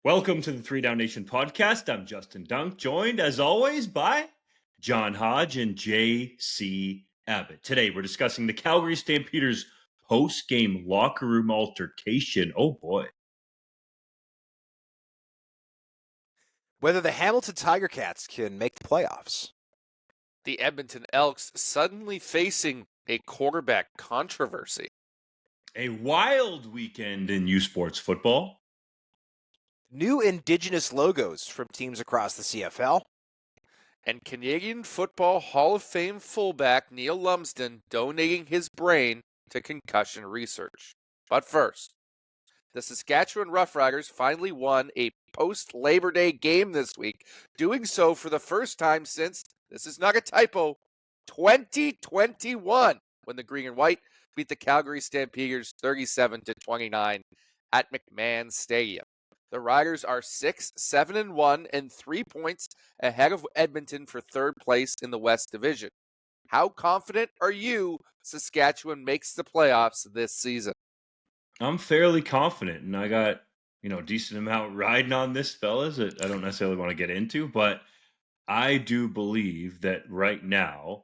Welcome to the 3DownNation podcast. I'm Justin Dunk, joined as always by John Hodge and J.C. Abbott. Today we're discussing the Calgary Stampeders post-game locker room altercation. Oh boy. Whether the Hamilton Tiger Cats can make the playoffs. The Edmonton Elks suddenly facing a quarterback controversy. A wild weekend in U Sports football. New Indigenous logos from teams across the CFL. And Canadian Football Hall of Fame fullback Neil Lumsden donating his brain to concussion research. But first, the Saskatchewan Roughriders finally won a post-Labor Day game this week, doing so for the first time since, this is not a typo, 2021, when the Green and White beat the Calgary Stampeders 37-29 at McMahon Stadium. The Riders are 6-7-1 and 3 points ahead of Edmonton for third place in the West Division. How confident are you Saskatchewan makes the playoffs this season? I'm fairly confident, and I got, a decent amount riding on this, fellas, that I don't necessarily want to get into, but I do believe that right now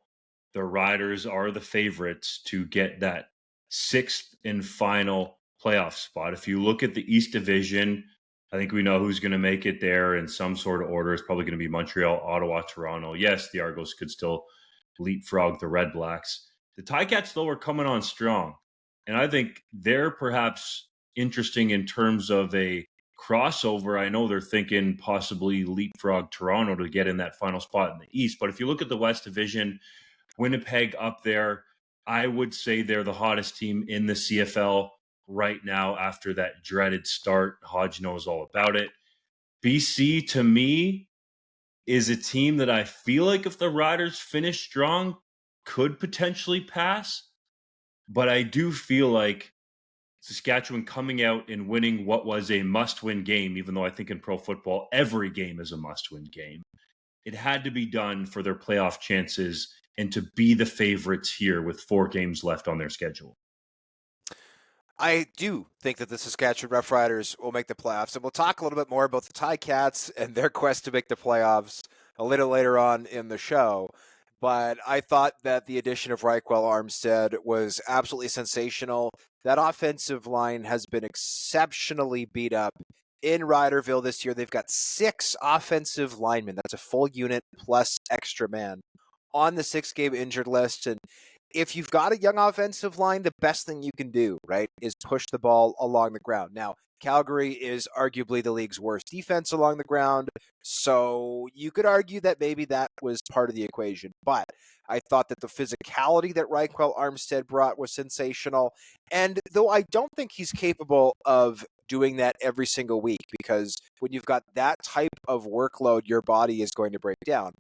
the Riders are the favorites to get that sixth and final playoff spot. If you look at the East Division, I think we know who's going to make it there in some sort of order. It's probably going to be Montreal, Ottawa, Toronto. Yes, the Argos could still leapfrog the Red Blacks. The Ticats, though, are coming on strong. And I think they're perhaps interesting in terms of a crossover. I know they're thinking possibly leapfrog Toronto to get in that final spot in the East. But if you look at the West Division, Winnipeg up there, I would say they're the hottest team in the CFL right now after that dreaded start. Hodge knows all about it. BC, to me, is a team that I feel like if the Riders finish strong, could potentially pass. But I do feel like Saskatchewan coming out and winning what was a must-win game, even though I think in pro football, every game is a must-win game. It had to be done for their playoff chances and to be the favorites here with 4 games left on their schedule. I do think that the Saskatchewan Roughriders will make the playoffs, and we'll talk a little bit more about the Ticats and their quest to make the playoffs a little later on in the show. But I thought that the addition of Reichwell Armstead was absolutely sensational. That offensive line has been exceptionally beat up in Riderville this year. They've got 6 offensive linemen. That's a full unit plus extra man on the 6-game injured list. And if you've got a young offensive line, the best thing you can do, right, is push the ball along the ground. Now, Calgary is arguably the league's worst defense along the ground, so you could argue that maybe that was part of the equation. But I thought that the physicality that Reichwell Armstead brought was sensational. And though I don't think he's capable of doing that every single week, because when you've got that type of workload, your body is going to break down.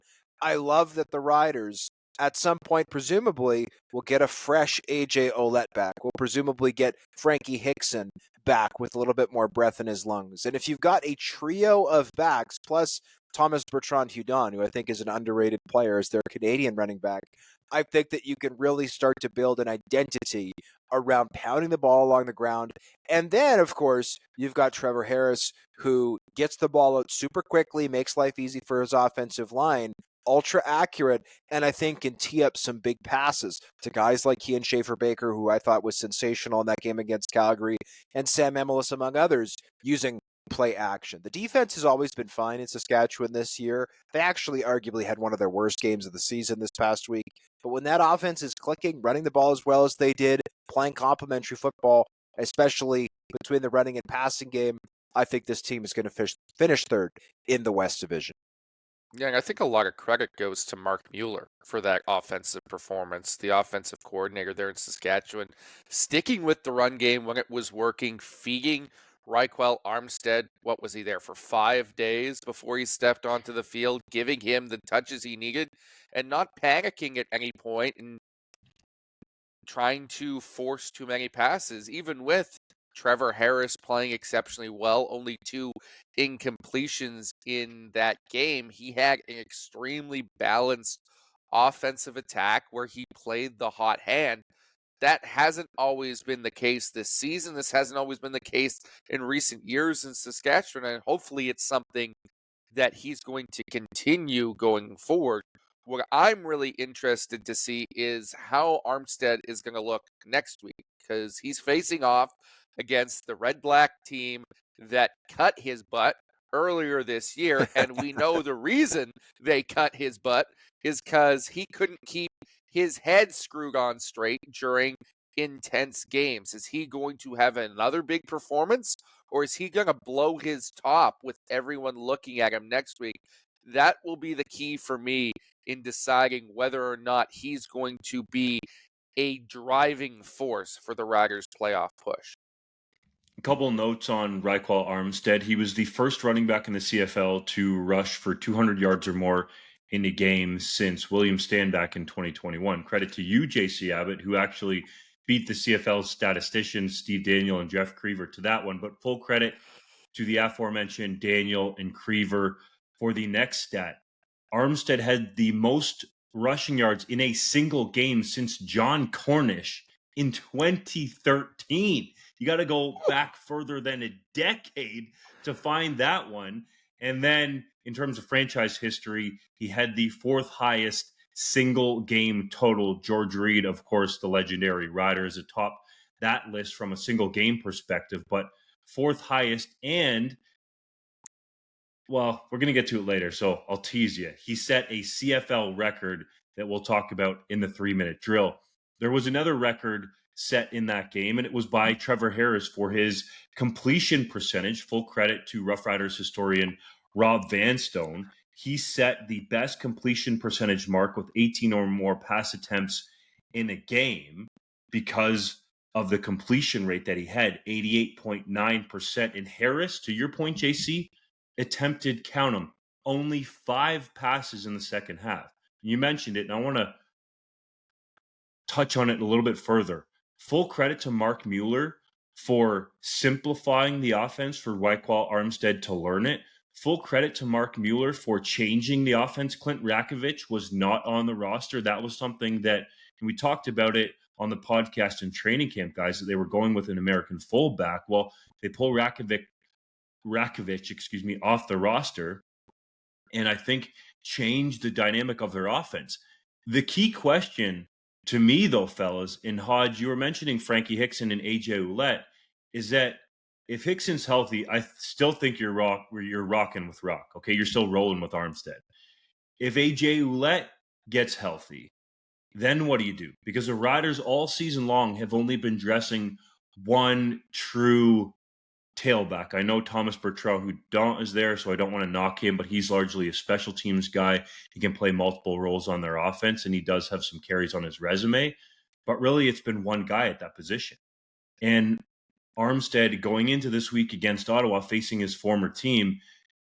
I love that the Riders, at some point, presumably, will get a fresh AJ Ouellette back. We'll presumably get Frankie Hickson back with a little bit more breath in his lungs. And if you've got a trio of backs, plus Thomas Bertrand-Hudon, who I think is an underrated player as their Canadian running back, I think that you can really start to build an identity around pounding the ball along the ground. And then, of course, you've got Trevor Harris, who gets the ball out super quickly, makes life easy for his offensive line, ultra accurate, and I think can tee up some big passes to guys like Kean Schaefer-Baker, who I thought was sensational in that game against Calgary, and Sam Emilus, among others, using play action. The defense has always been fine in Saskatchewan this year. They actually arguably had one of their worst games of the season this past week. But when that offense is clicking, running the ball as well as they did, playing complementary football, especially between the running and passing game, I think this team is going to finish third in the West Division. Yeah, and I think a lot of credit goes to Mark Mueller for that offensive performance, the offensive coordinator there in Saskatchewan, sticking with the run game when it was working, feeding Reichwell Armstead. What was he there for 5 days before he stepped onto the field, giving him the touches he needed and not panicking at any point and trying to force too many passes, even with Trevor Harris playing exceptionally well, only 2 incompletions in that game. He had an extremely balanced offensive attack where he played the hot hand. That hasn't always been the case this season. This hasn't always been the case in recent years in Saskatchewan, and hopefully it's something that he's going to continue going forward. What I'm really interested to see is how Armstead is going to look next week, because he's facing off against the Red Black team that cut his butt earlier this year. And we know the reason they cut his butt is because he couldn't keep his head screwed on straight during intense games. Is he going to have another big performance, or is he going to blow his top with everyone looking at him next week? That will be the key for me in deciding whether or not he's going to be a driving force for the Riders' playoff push. A couple notes on Reichwald Armstead. He was the first running back in the CFL to rush for 200 yards or more in a game since William Stanback in 2021. Credit to you, JC Abbott, who actually beat the CFL statisticians, Steve Daniel and Jeff Creever, to that one. But full credit to the aforementioned Daniel and Creever for the next stat. Armstead had the most rushing yards in a single game since John Cornish in 2013. You got to go back further than a decade to find that one. And then in terms of franchise history, he had the fourth highest single game total. George Reed, of course, the legendary rider, is atop that list from a single game perspective, but fourth highest. And, well, we're going to get to it later, so I'll tease you. He set a CFL record that we'll talk about in the 3-minute drill. There was another record set in that game, and it was by Trevor Harris for his completion percentage. Full credit to Rough Riders historian Rob Vanstone. He set the best completion percentage mark with 18 or more pass attempts in a game because of the completion rate that he had, 88.9%. And Harris, to your point, JC, attempted, count them, only 5 passes in the second half. You mentioned it, and I want to touch on it a little bit further. Full credit to Mark Mueller for simplifying the offense for Reichwald Armstead to learn it. Full credit to Mark Mueller for changing the offense. Clint Rakovich was not on the roster. That was something that, and we talked about it on the podcast in training camp, guys, that they were going with an American fullback. Well, they pull Rakovich, off the roster, and I think changed the dynamic of their offense. The key question to me, though, fellas, in Hodge, you were mentioning Frankie Hickson and AJ Ouellette, is that if Hickson's healthy, I still think you're rocking with Rock. Okay, you're still rolling with Armstead. If AJ Ouellette gets healthy, then what do you do? Because the Riders all season long have only been dressing one true tailback. I know Thomas Bertrand is there, so I don't want to knock him, but he's largely a special teams guy. He can play multiple roles on their offense, and he does have some carries on his resume. But really, it's been one guy at that position. And Armstead, going into this week against Ottawa, facing his former team,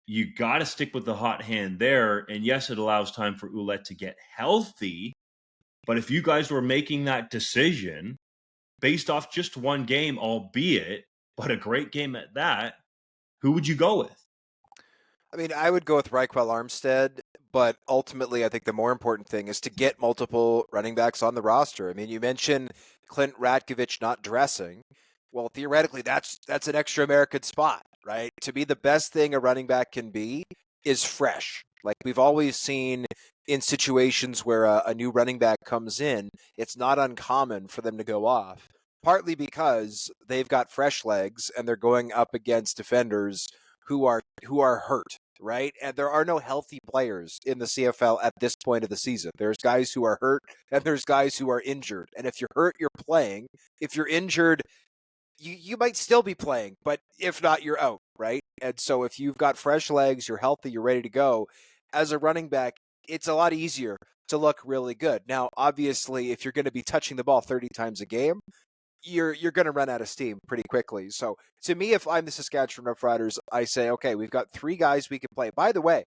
you got to stick with the hot hand there. And yes, it allows time for Ouellette to get healthy. But if you guys were making that decision based off just one game, albeit, but a great game at that, who would you go with? I mean, I would go with Reichwald Armstead, but ultimately I think the more important thing is to get multiple running backs on the roster. I mean, you mentioned Clint Ratkovich not dressing. Well, theoretically, that's an extra American spot, right? To be the best thing a running back can be is fresh. Like we've always seen in situations where a new running back comes in, it's not uncommon for them to go off, partly because they've got fresh legs and they're going up against defenders who are hurt, right? And there are no healthy players in the CFL at this point of the season. There's guys who are hurt and there's guys who are injured. And if you're hurt, you're playing. If you're injured, you might still be playing, but if not, you're out, right? And so if you've got fresh legs, you're healthy, you're ready to go, as a running back, it's a lot easier to look really good. Now, obviously, if you're going to be touching the ball 30 times a game, you're going to run out of steam pretty quickly. So to me, if I'm the Saskatchewan Roughriders, I say, okay, we've got 3 guys we can play. By the way,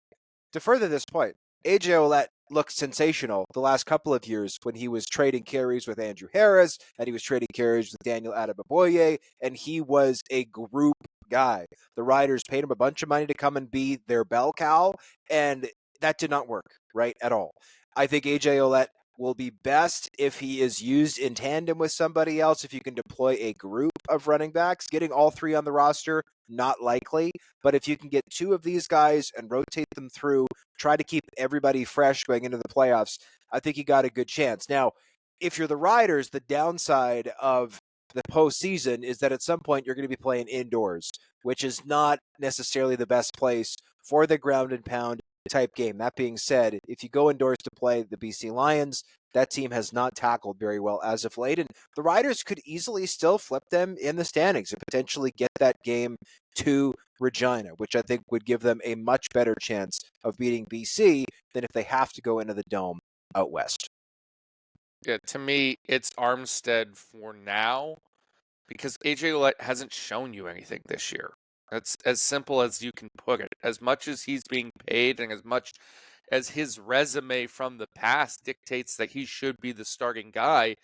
to further this point, AJ Ouellette looked sensational the last couple of years when he was trading carries with Andrew Harris and he was trading carries with Daniel Adeboboye, and he was a group guy. The Riders paid him a bunch of money to come and be their bell cow, and that did not work, right, at all. I think AJ Ouellette will be best if he is used in tandem with somebody else. If you can deploy a group of running backs, getting all three on the roster, not likely. But if you can get two of these guys and rotate them through, try to keep everybody fresh going into the playoffs, I think you got a good chance. Now, if you're the Riders, the downside of the postseason is that at some point you're going to be playing indoors, which is not necessarily the best place for the ground and pound type game. That being said, if you go indoors to play the BC Lions, that team has not tackled very well as of late, and the Riders could easily still flip them in the standings and potentially get that game to Regina, which I think would give them a much better chance of beating BC than if they have to go into the Dome out west. Yeah, to me, it's Armstead for now because AJ Ouellette hasn't shown you anything this year. That's as simple as you can put it. As much as he's being paid and as much as his resume from the past dictates that he should be the starting guy,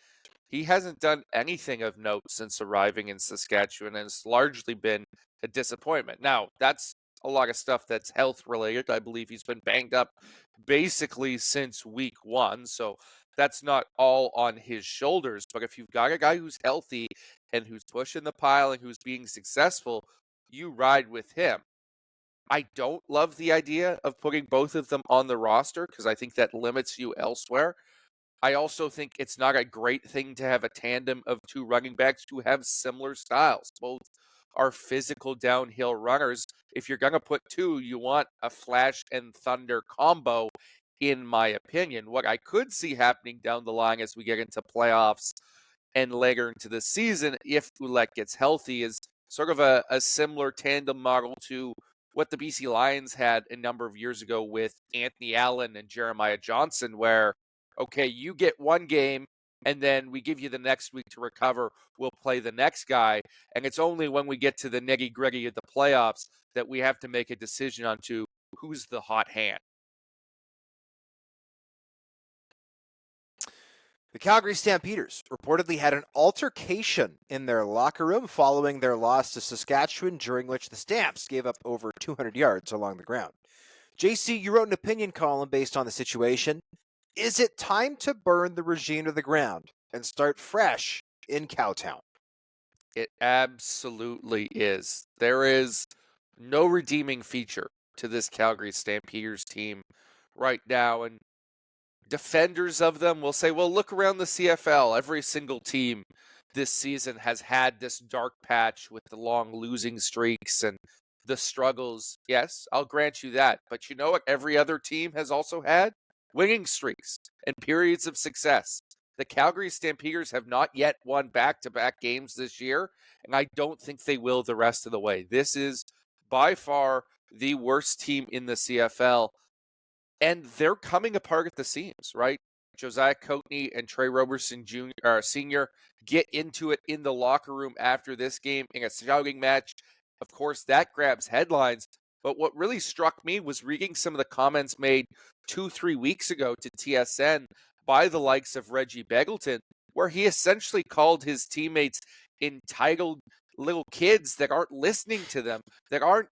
he hasn't done anything of note since arriving in Saskatchewan, and it's largely been a disappointment. Now, that's a lot of stuff that's health related. I believe he's been banged up basically since week 1, so that's not all on his shoulders. But if you've got a guy who's healthy and who's pushing the pile and who's being successful, you ride with him. I don't love the idea of putting both of them on the roster because I think that limits you elsewhere. I also think it's not a great thing to have a tandem of two running backs who have similar styles. Both are physical downhill runners. If you're going to put two, you want a flash and thunder combo, in my opinion. What I could see happening down the line as we get into playoffs and later into the season, if Ouellette gets healthy, is sort of a similar tandem model to what the BC Lions had a number of years ago with Anthony Allen and Jeremiah Johnson, where okay, you get one game, and then we give you the next week to recover. We'll play the next guy. And it's only when we get to the nitty-gritty of the playoffs that we have to make a decision on to who's the hot hand. The Calgary Stampeders reportedly had an altercation in their locker room following their loss to Saskatchewan, during which the Stamps gave up over 200 yards along the ground. JC, you wrote an opinion column based on the situation. Is it time to burn the regime to the ground and start fresh in Cowtown? It absolutely is. There is no redeeming feature to this Calgary Stampeders team right now. And defenders of them will say, well, look around the CFL. Every single team this season has had this dark patch with the long losing streaks and the struggles. Yes, I'll grant you that. But you know what every other team has also had? Winning streaks and periods of success. The Calgary Stampeders have not yet won back-to-back games this year, and I don't think they will the rest of the way. This is by far the worst team in the CFL, and they're coming apart at the seams, right? Josiah Coatney and Trey Roberson Sr. get into it in the locker room after this game in a shouting match. Of course, that grabs headlines. But what really struck me was reading some of the comments made 2-3 weeks ago to TSN by the likes of Reggie Begelton, where he essentially called his teammates entitled little kids that aren't listening to them, that aren't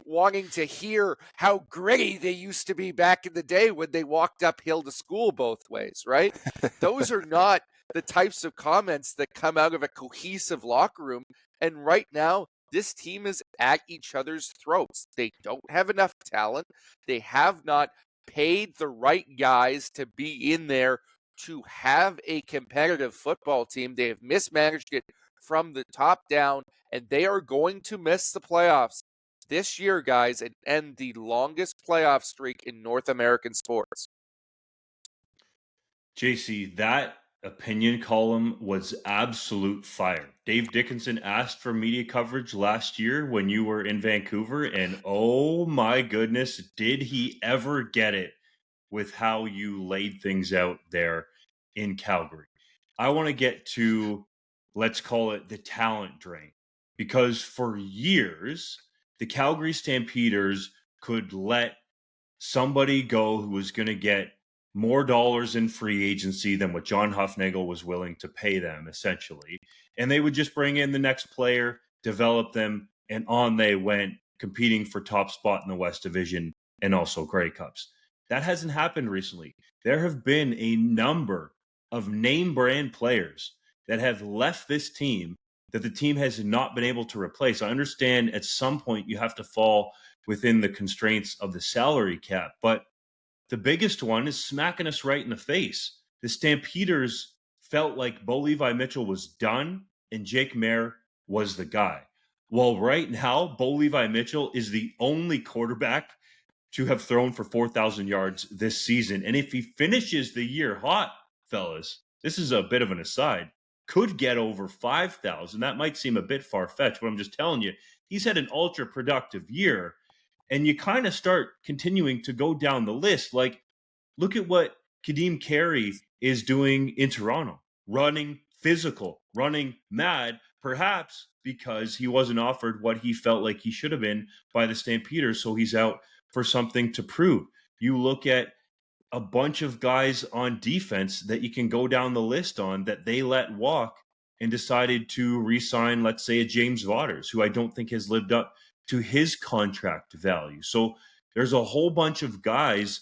wanting to hear how gritty they used to be back in the day when they walked uphill to school both ways, right? Those are not the types of comments that come out of a cohesive locker room. And right now, this team is at each other's throats. They don't have enough talent. They have not paid the right guys to be in there to have a competitive football team. They have mismanaged it from the top down, and they are going to miss the playoffs this year, guys, and end the longest playoff streak in North American sports. JC, that opinion column was absolute fire. Dave Dickinson asked for media coverage last year when you were in Vancouver, and oh my goodness, did he ever get it with how you laid things out there in Calgary. I want to get to, let's call it the talent drain, because for years, the Calgary Stampeders could let somebody go who was going to get more dollars in free agency than what John Hufnagel was willing to pay them, essentially. And they would just bring in the next player, develop them, and on they went, competing for top spot in the West Division and also Grey Cups. That hasn't happened recently. There have been a number of name brand players that have left this team that the team has not been able to replace. I understand at some point you have to fall within the constraints of the salary cap, but the biggest one is smacking us right in the face. The Stampeders felt like Bo Levi Mitchell was done and Jake Mayer was the guy. Well, right now, Bo Levi Mitchell is the only quarterback to have thrown for 4,000 yards this season. And if he finishes the year hot, fellas, this is a bit of an aside, could get over 5,000. That might seem a bit far fetched, but I'm just telling you, he's had an ultra productive year. And you kind of start continuing to go down the list. Like, look at what Kadeem Carey is doing in Toronto, running physical, running mad, perhaps because he wasn't offered what he felt like he should have been by the Stampeders. So he's out for something to prove. You look at a bunch of guys on defense that you can go down the list on that they let walk and decided to re-sign, let's say, a James Vaughters, who I don't think has lived up to his contract value. So there's a whole bunch of guys.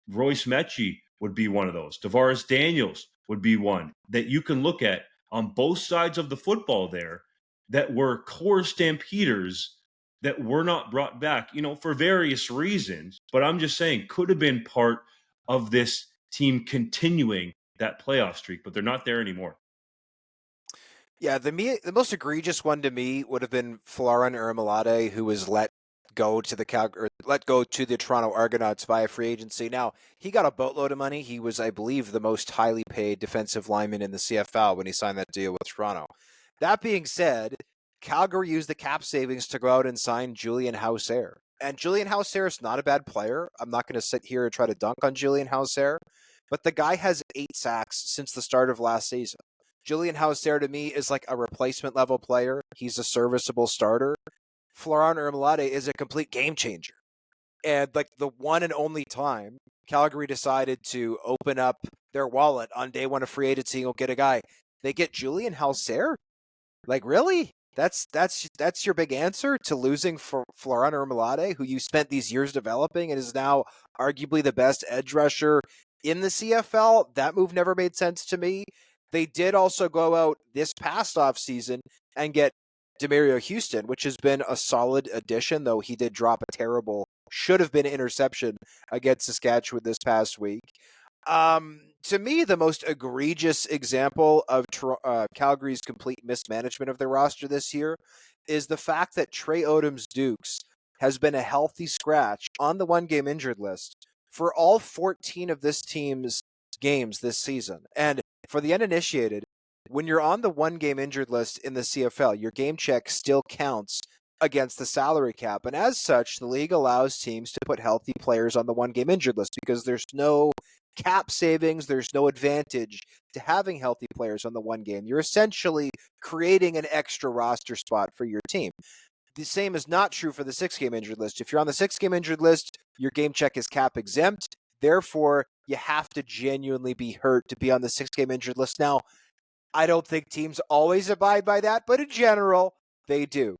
Royce Mechie would be one of those. Tavares Daniels would be one that you can look at on both sides of the football there that were core Stampeders that were not brought back, for various reasons. But I'm just saying could have been part of this team continuing that playoff streak, but they're not there anymore. Yeah, the most egregious one to me would have been Florian Ermolade, who was let go to the Toronto Argonauts via free agency. Now, he got a boatload of money. He was, I believe, the most highly paid defensive lineman in the CFL when he signed that deal with Toronto. That being said, Calgary used the cap savings to go out and sign Julian Hauser. And Julian Hauser is not a bad player. I'm not going to sit here and try to dunk on Julian Hauser, but the guy has 8 sacks since the start of last season. Julian Hauser to me is like a replacement level player. He's a serviceable starter. Florian Ermolade is a complete game changer. And like the one and only time Calgary decided to open up their wallet on day one of free agency and go get a guy, they get Julian Hauser? Like, really? That's your big answer to losing for Florian Ermolade, who you spent these years developing and is now arguably the best edge rusher in the CFL? That move never made sense to me. They did also go out this past offseason and get Demario Houston, which has been a solid addition, though he did drop a terrible, should have been interception against Saskatchewan this past week. To me, the most egregious example of Calgary's complete mismanagement of their roster this year is the fact that Trey Odoms-Dukes has been a healthy scratch on the one-game injured list for all 14 of this team's games this season. And for the uninitiated, when you're on the one-game injured list in the CFL, your game check still counts against the salary cap. And as such, the league allows teams to put healthy players on the one-game injured list because there's no cap savings, there's no advantage to having healthy players on the one game. You're essentially creating an extra roster spot for your team. The same is not true for the 6-game injured list. If you're on the 6-game injured list, your game check is cap exempt. Therefore, you have to genuinely be hurt to be on the 6-game injured list. Now, I don't think teams always abide by that, but in general, they do.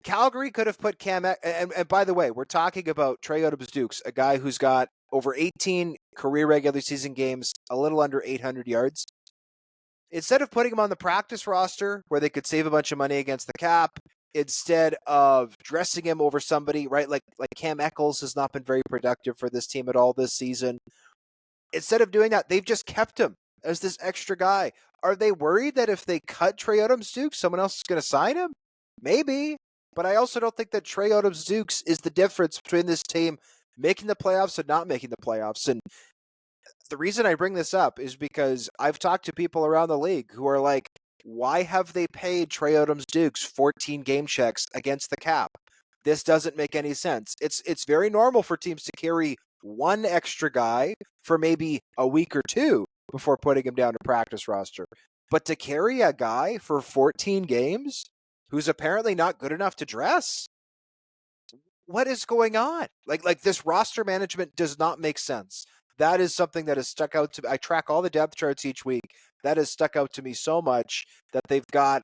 Calgary could have put Cam, and by the way, we're talking about Trey Odoms-Dukes, a guy who's got over 18 career regular season games, a little under 800 yards. Instead of putting him on the practice roster where they could save a bunch of money against the cap, instead of dressing him over somebody, right, like Cam Eccles has not been very productive for this team at all this season. Instead of doing that, they've just kept him as this extra guy. Are they worried that if they cut Trey Odoms-Dukes, someone else is going to sign him? Maybe. But I also don't think that Trey Odoms-Dukes is the difference between this team making the playoffs and not making the playoffs. And the reason I bring this up is because I've talked to people around the league who are like, why have they paid Trey Odoms-Dukes 14 game checks against the cap? This doesn't make any sense. It's very normal for teams to carry one extra guy for maybe a week or two before putting him down to practice roster. But to carry a guy for 14 games who's apparently not good enough to dress? What is going on? Like this roster management does not make sense. That is something that has stuck out to me. I track all the depth charts each week. That has stuck out to me so much that they've got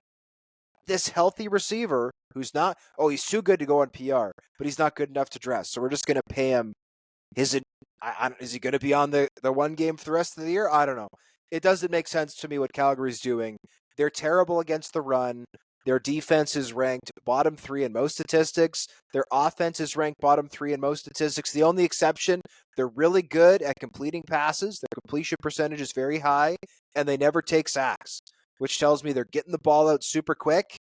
this healthy receiver who's not, he's too good to go on PR, but he's not good enough to dress. So we're just going to pay him his Is he going to be on the one game for the rest of the year? I don't know. It doesn't make sense to me what Calgary's doing. They're terrible against the run. Their defense is ranked bottom 3 in most statistics. Their offense is ranked bottom 3 in most statistics. The only exception, they're really good at completing passes. Their completion percentage is very high, and they never take sacks, which tells me they're getting the ball out super quick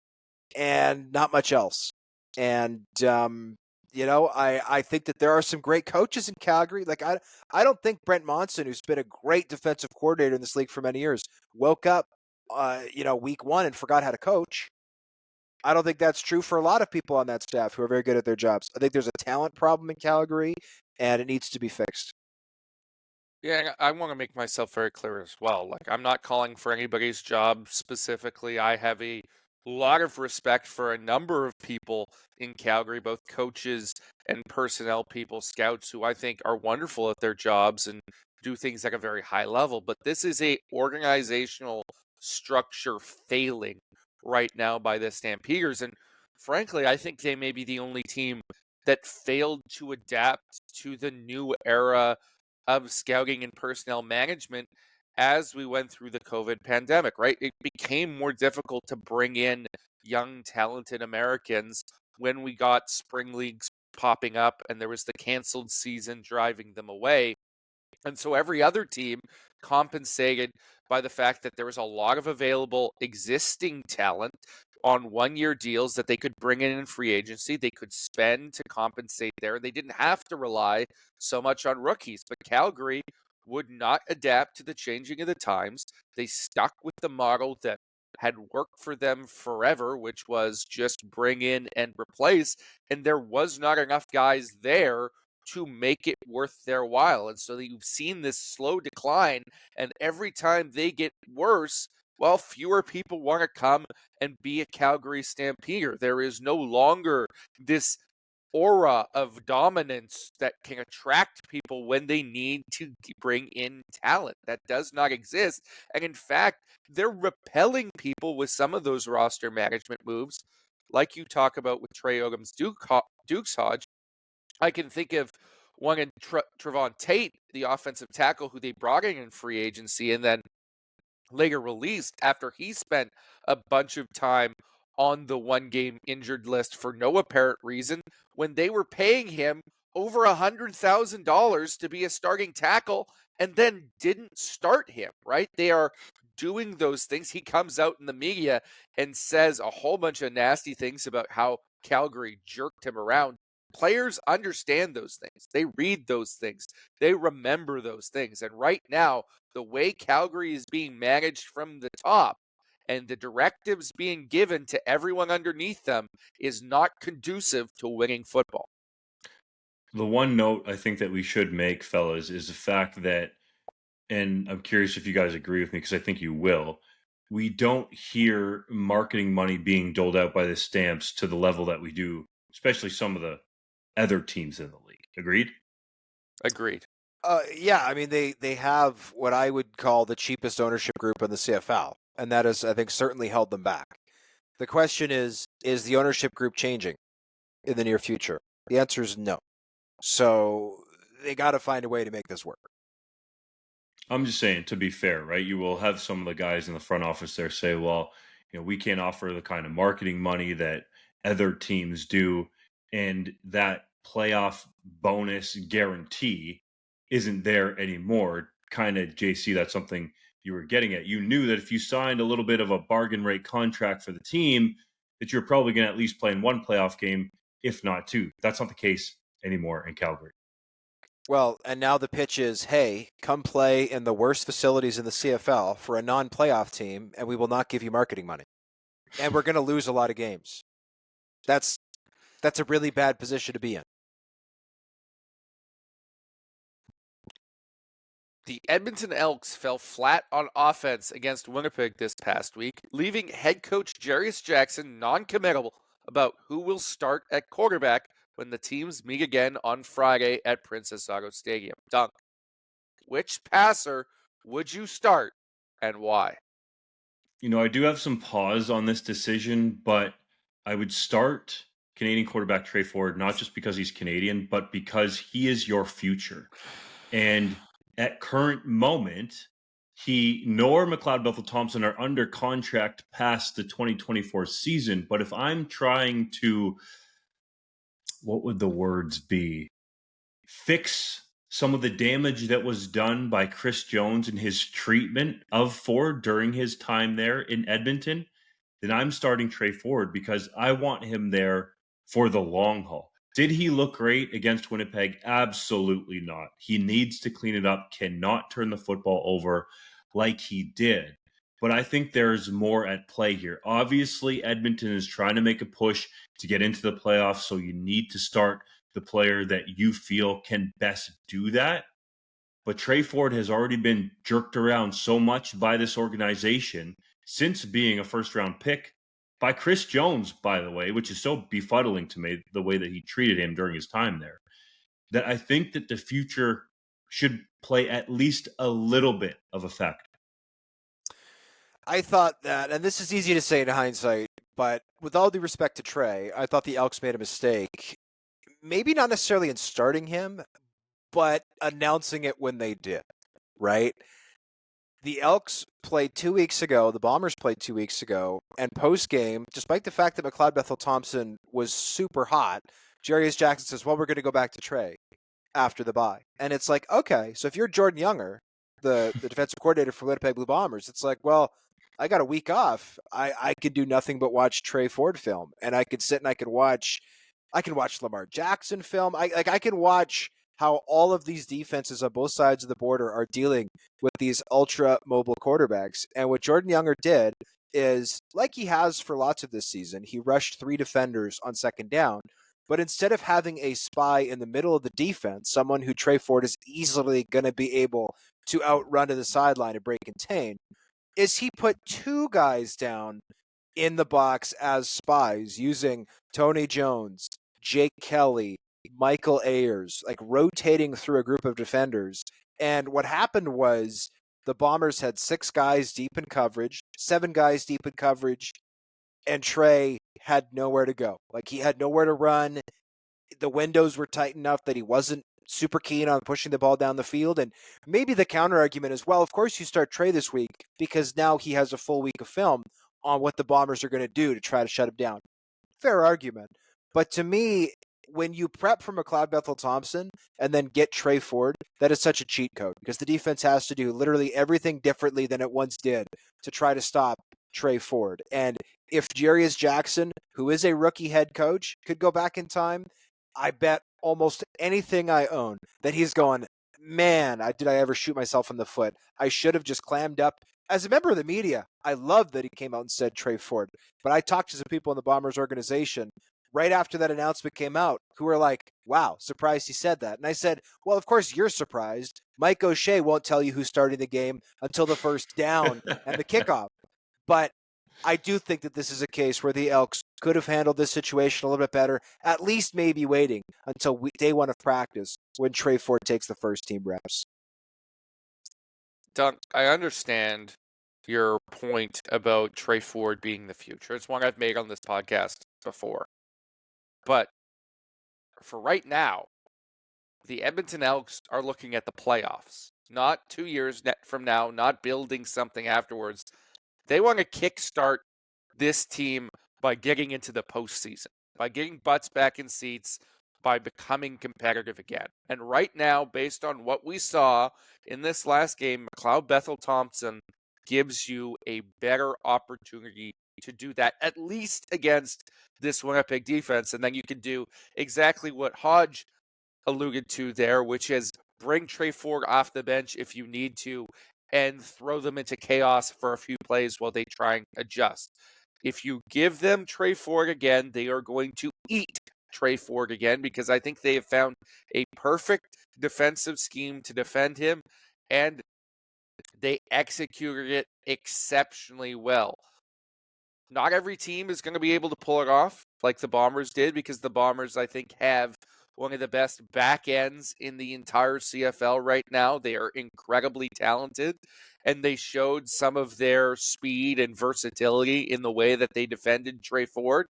and not much else. And I think that there are some great coaches in Calgary. Like I don't think Brent Monson, who's been a great defensive coordinator in this league for many years, woke up, week 1 and forgot how to coach. I don't think that's true for a lot of people on that staff who are very good at their jobs. I think there's a talent problem in Calgary, and it needs to be fixed. Yeah, I want to make myself very clear as well. Like, I'm not calling for anybody's job specifically. I have a lot of respect for a number of people in Calgary, both coaches and personnel people, scouts, who I think are wonderful at their jobs and do things at a very high level. But this is a organizational structure failing right now by the Stampeders. And frankly, I think they may be the only team that failed to adapt to the new era of scouting and personnel management as we went through the COVID pandemic, right? It became more difficult to bring in young, talented Americans when we got spring leagues popping up and there was the canceled season driving them away. And so every other team compensated by the fact that there was a lot of available existing talent on 1-year deals that they could bring in free agency. They could spend to compensate there. They didn't have to rely so much on rookies. But Calgary would not adapt to the changing of the times. They stuck with the model that had worked for them forever, which was just bring in and replace. And there was not enough guys there to make it worth their while. And so you've seen this slow decline. And every time they get worse, well, fewer people want to come and be a Calgary Stampeder. There is no longer this aura of dominance that can attract people when they need to bring in talent. That does not exist. And in fact, they're repelling people with some of those roster management moves, like you talk about with Trey Odom's Duke's Hodge. I can think of one in Trevon Tate, the offensive tackle who they brought in free agency and then later released after he spent a bunch of time on the 1-game injured list for no apparent reason when they were paying him over $100,000 to be a starting tackle and then didn't start him, right? They are doing those things. He comes out in the media and says a whole bunch of nasty things about how Calgary jerked him around. Players understand those things. They read those things. They remember those things. And right now, the way Calgary is being managed from the top and the directives being given to everyone underneath them is not conducive to winning football. The one note I think that we should make, fellas, is the fact that, and I'm curious if you guys agree with me because I think you will, we don't hear marketing money being doled out by the Stamps to the level that we do, especially some of the other teams in the league. Agreed? Agreed. Yeah, I mean they have what I would call the cheapest ownership group in the CFL, and that is, I think, certainly held them back. The question is the ownership group changing in the near future? The answer is no. So they got to find a way to make this work. I'm just saying, to be fair, right? You will have some of the guys in the front office there say, well, we can't offer the kind of marketing money that other teams do. And that playoff bonus guarantee isn't there anymore. Kind of, JC, that's something you were getting at. You knew that if you signed a little bit of a bargain rate contract for the team, that you're probably going to at least play in one playoff game, if not two. That's not the case anymore in Calgary. Well, and now the pitch is, hey, come play in the worst facilities in the CFL for a non-playoff team, and we will not give you marketing money. And we're going to lose a lot of games. That's a really bad position to be in. The Edmonton Elks fell flat on offense against Winnipeg this past week, leaving head coach Jarius Jackson non-committable about who will start at quarterback when the teams meet again on Friday at Princess Auto Stadium. Dunk, which passer would you start and why? I do have some pause on this decision, but I would start Canadian quarterback Trey Ford, not just because he's Canadian, but because he is your future. And at current moment, he nor McLeod Bethel Thompson are under contract past the 2024 season. But if I'm trying to, what would the words be? Fix some of the damage that was done by Chris Jones and his treatment of Ford during his time there in Edmonton, then I'm starting Trey Ford because I want him there for the long haul. Did he look great against Winnipeg? Absolutely not. He needs to clean it up, cannot turn the football over like he did. But I think there's more at play here. Obviously, Edmonton is trying to make a push to get into the playoffs, so you need to start the player that you feel can best do that. But Trey Ford has already been jerked around so much by this organization since being a first-round pick by Chris Jones, by the way, which is so befuddling to me, the way that he treated him during his time there, that I think that the future should play at least a little bit of a factor. I thought that, and this is easy to say in hindsight, but with all due respect to Trey, I thought the Elks made a mistake. Maybe not necessarily in starting him, but announcing it when they did, right? The Elks played 2 weeks ago, the Bombers played 2 weeks ago, and post-game, despite the fact that McLeod Bethel Thompson was super hot, Jarius Jackson says, well, we're going to go back to Trey after the bye. And it's like, okay, so if you're Jordan Younger, the defensive coordinator for Winnipeg Blue Bombers, it's like, well, I got a week off. I could do nothing but watch Trey Ford film, and I could sit and I can watch Lamar Jackson film. I can watch how all of these defenses on both sides of the border are dealing with these ultra mobile quarterbacks. And what Jordan Younger did is, like he has for lots of this season, he rushed 3 defenders on second down. But instead of having a spy in the middle of the defense, someone who Trey Ford is easily going to be able to outrun to the sideline and break contain, is he put 2 guys down in the box as spies using Tony Jones, Jake Kelly, Michael Ayers, like rotating through a group of defenders. And what happened was the Bombers had 6 guys deep in coverage, 7 guys deep in coverage, and Trey had nowhere to go. Like, he had nowhere to run. The windows were tight enough that he wasn't super keen on pushing the ball down the field. And maybe the counter argument is, well, of course you start Trey this week because now he has a full week of film on what the Bombers are going to do to try to shut him down. Fair argument. But to me, when you prep for McLeod Bethel Thompson and then get Trey Ford, that is such a cheat code because the defense has to do literally everything differently than it once did to try to stop Trey Ford. And if Jarius Jackson, who is a rookie head coach, could go back in time, I bet almost anything I own that he's going, man, did I ever shoot myself in the foot? I should have just clammed up. As a member of the media, I love that he came out and said Trey Ford. But I talked to some people in the Bombers organization right after that announcement came out who were like, wow, surprised he said that. And I said, well, of course you're surprised. Mike O'Shea won't tell you who's starting the game until the first down and the kickoff. But I do think that this is a case where the Elks could have handled this situation a little bit better, at least maybe waiting until day 1 of practice when Trey Ford takes the first team reps. Dunk, I understand your point about Trey Ford being the future. It's one I've made on this podcast before. But for right now, the Edmonton Elks are looking at the playoffs, not 2 years from now, not building something afterwards. They want to kickstart this team by getting into the postseason, by getting butts back in seats, by becoming competitive again. And right now, based on what we saw in this last game, McLeod Bethel Thompson gives you a better opportunity to do that, at least against this Winnipeg defense. And then you can do exactly what Hodge alluded to there, which is bring Trey Ford off the bench if you need to and throw them into chaos for a few plays while they try and adjust. If you give them Trey Ford again, they are going to eat Trey Ford again because I think they have found a perfect defensive scheme to defend him, and they executed it exceptionally well. Not every team is going to be able to pull it off like the Bombers did because the Bombers, I think, have one of the best back ends in the entire CFL right now. They are incredibly talented, and they showed some of their speed and versatility in the way that they defended Trey Ford.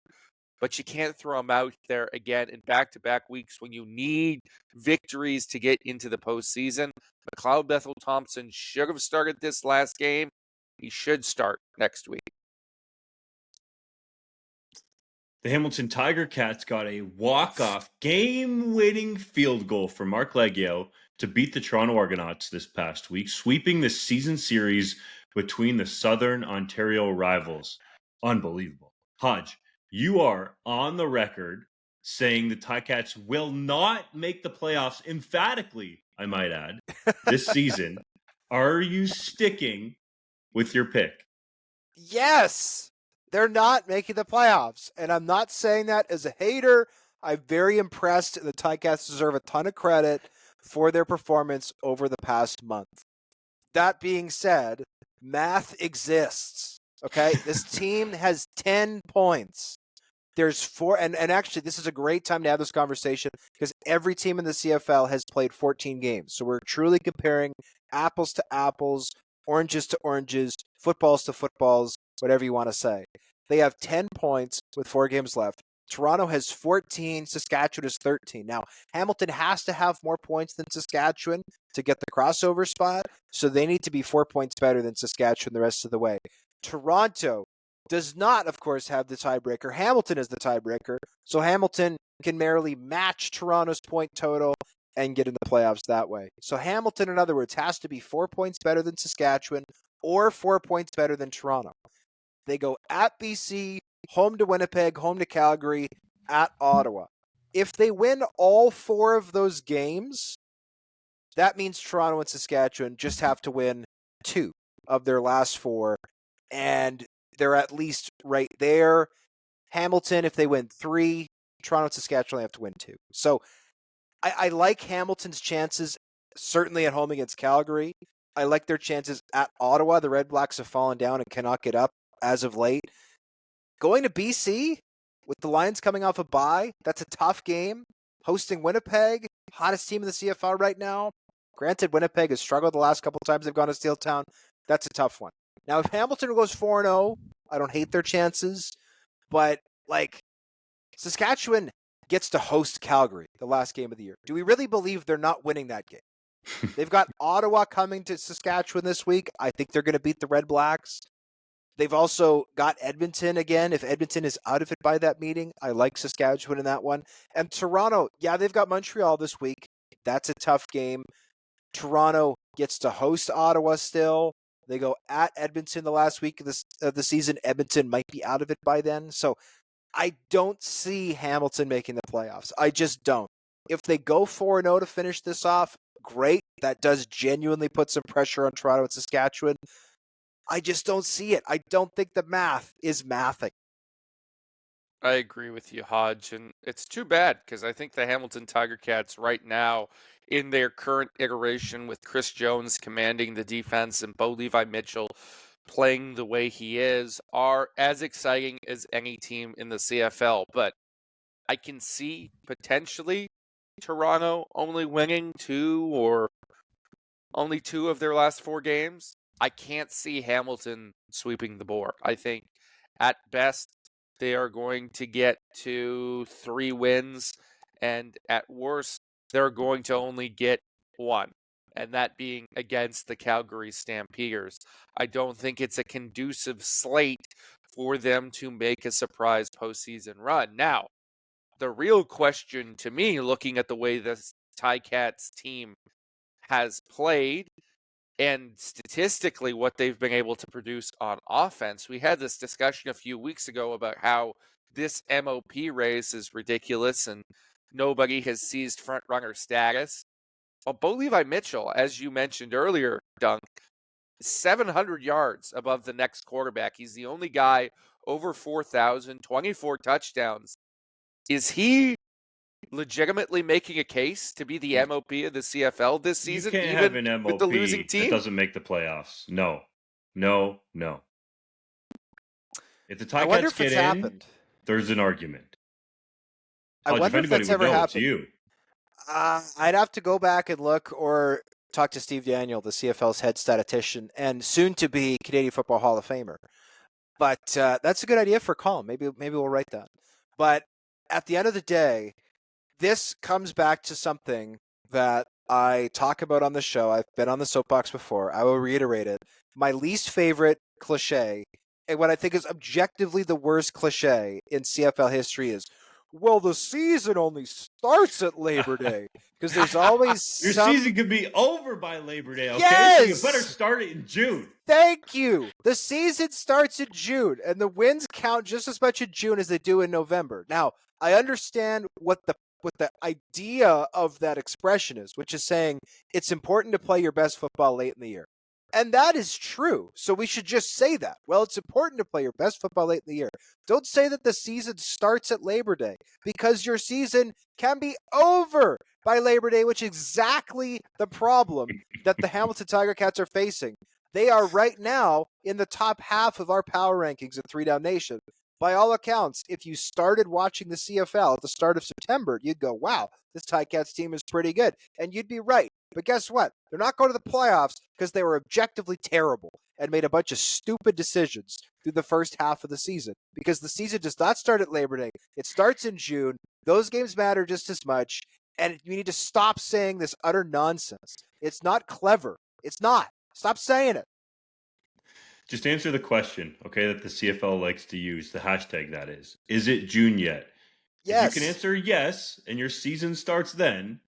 but you can't throw them out there again in back-to-back weeks when you need victories to get into the postseason. McLeod Bethel-Thompson should have started this last game. He should start next week. The Hamilton Tiger Cats got a walk-off game-winning field goal from Mark Leggio to beat the Toronto Argonauts this past week, sweeping the season series between the Southern Ontario rivals. Unbelievable. Hodge, you are on the record saying the Ticats will not make the playoffs, emphatically, I might add, this season. Are you sticking with your pick? Yes! They're not making the playoffs. And I'm not saying that as a hater. I'm very impressed, and the Ticats deserve a ton of credit for their performance over the past month. That being said, math exists. Okay? This team has 10 points. There's 4, and actually, this is a great time to have this conversation because every team in the CFL has played 14 games. So we're truly comparing apples to apples, oranges to oranges, footballs to footballs, whatever you want to say. They have 10 points with 4 games left. Toronto has 14, Saskatchewan has 13. Now, Hamilton has to have more points than Saskatchewan to get the crossover spot, so they need to be 4 points better than Saskatchewan the rest of the way. Toronto does not, of course, have the tiebreaker. Hamilton is the tiebreaker, so Hamilton can merely match Toronto's point total and get in the playoffs that way. So Hamilton, in other words, has to be 4 points better than Saskatchewan or 4 points better than Toronto. They go at BC, home to Winnipeg, home to Calgary, at Ottawa. If they win all 4 of those games, that means Toronto and Saskatchewan just have to win 2 of their last 4, and they're at least right there. Hamilton, if they win 3, Toronto and Saskatchewan have to win 2. So I like Hamilton's chances, certainly at home against Calgary. I like their chances at Ottawa. The Red Blacks have fallen down and cannot get up as of late. Going to BC with the Lions coming off a bye, that's a tough game. Hosting Winnipeg, hottest team in the CFL right now. Granted, Winnipeg has struggled the last couple of times they've gone to Steeltown. That's a tough one. Now, if Hamilton goes 4-0, I don't hate their chances, but Saskatchewan gets to host Calgary the last game of the year. Do we really believe they're not winning that game? They've got Ottawa coming to Saskatchewan this week. I think they're going to beat the Red Blacks. They've also got Edmonton again. If Edmonton is out of it by that meeting, I like Saskatchewan in that one. And Toronto, yeah, they've got Montreal this week. That's a tough game. Toronto gets to host Ottawa still. They go at Edmonton the last week of the season. Edmonton might be out of it by then. So I don't see Hamilton making the playoffs. I just don't. If they go 4-0 to finish this off, great. That does genuinely put some pressure on Toronto and Saskatchewan. I just don't see it. I don't think the math is mathing. I agree with you, Hodge, and it's too bad because I think the Hamilton Tiger Cats right now, in their current iteration with Chris Jones commanding the defense and Bo Levi Mitchell playing the way he is, are as exciting as any team in the CFL. But I can see potentially Toronto only winning 2 of their last 4 games. I can't see Hamilton sweeping the board. I think at best they are going to get to 3 wins, and at worst they're going to only get 1, and that being against the Calgary Stampeders. I don't think it's a conducive slate for them to make a surprise postseason run. Now, the real question to me, looking at the way this Ticats team has played and statistically what they've been able to produce on offense, we had this discussion a few weeks ago about how this M.O.P race is ridiculous and nobody has seized front runner status. Well, Bo Levi Mitchell, as you mentioned earlier, Dunk, 700 yards above the next quarterback. He's the only guy over 4,000, 24 touchdowns. Is he legitimately making a case to be the M.O.P of the CFL this season, You can't even have an M.O.P with the losing team? that doesn't make the playoffs. No. If the I wonder Ticats if get it's in, happened. There's an argument. I wonder if anybody that's would ever know, happened. it's you. I'd have to go back and look or talk to Steve Daniel, the CFL's head statistician and soon-to-be Canadian Football Hall of Famer. But that's a good idea for a column. Maybe we'll write that. But at the end of the day, this comes back to something that I talk about on the show. I've been on the soapbox before. I will reiterate it. My least favorite cliche, and what I think is objectively the worst cliche in CFL history is, well, the season only starts at Labor Day. Because there's always Your some... season could be over by Labor Day, okay? Yes! So you better start it in June. Thank you. The season starts in June, and the wins count just as much in June as they do in November. Now, I understand what the idea of that expression is, which is saying it's important to play your best football late in the year. And that is true. So we should just say that. Well, it's important to play your best football late in the year. Don't say that the season starts at Labor Day, because your season can be over by Labor Day, which is exactly the problem that the Hamilton Tiger Cats are facing. They are right now in the top half of our power rankings at 3DownNation. By all accounts, if you started watching the CFL at the start of September, you'd go, wow, this Ticats team is pretty good. And you'd be right. But guess what? They're not going to the playoffs because they were objectively terrible and made a bunch of stupid decisions through the first half of the season. Because the season does not start at Labor Day. It starts in June. Those games matter just as much. And you need to stop saying this utter nonsense. It's not clever. It's not. Stop saying it. Just answer the question, okay, that the CFL likes to use, the hashtag that is. Is it June yet? Yes. If you can answer yes, and your season starts then,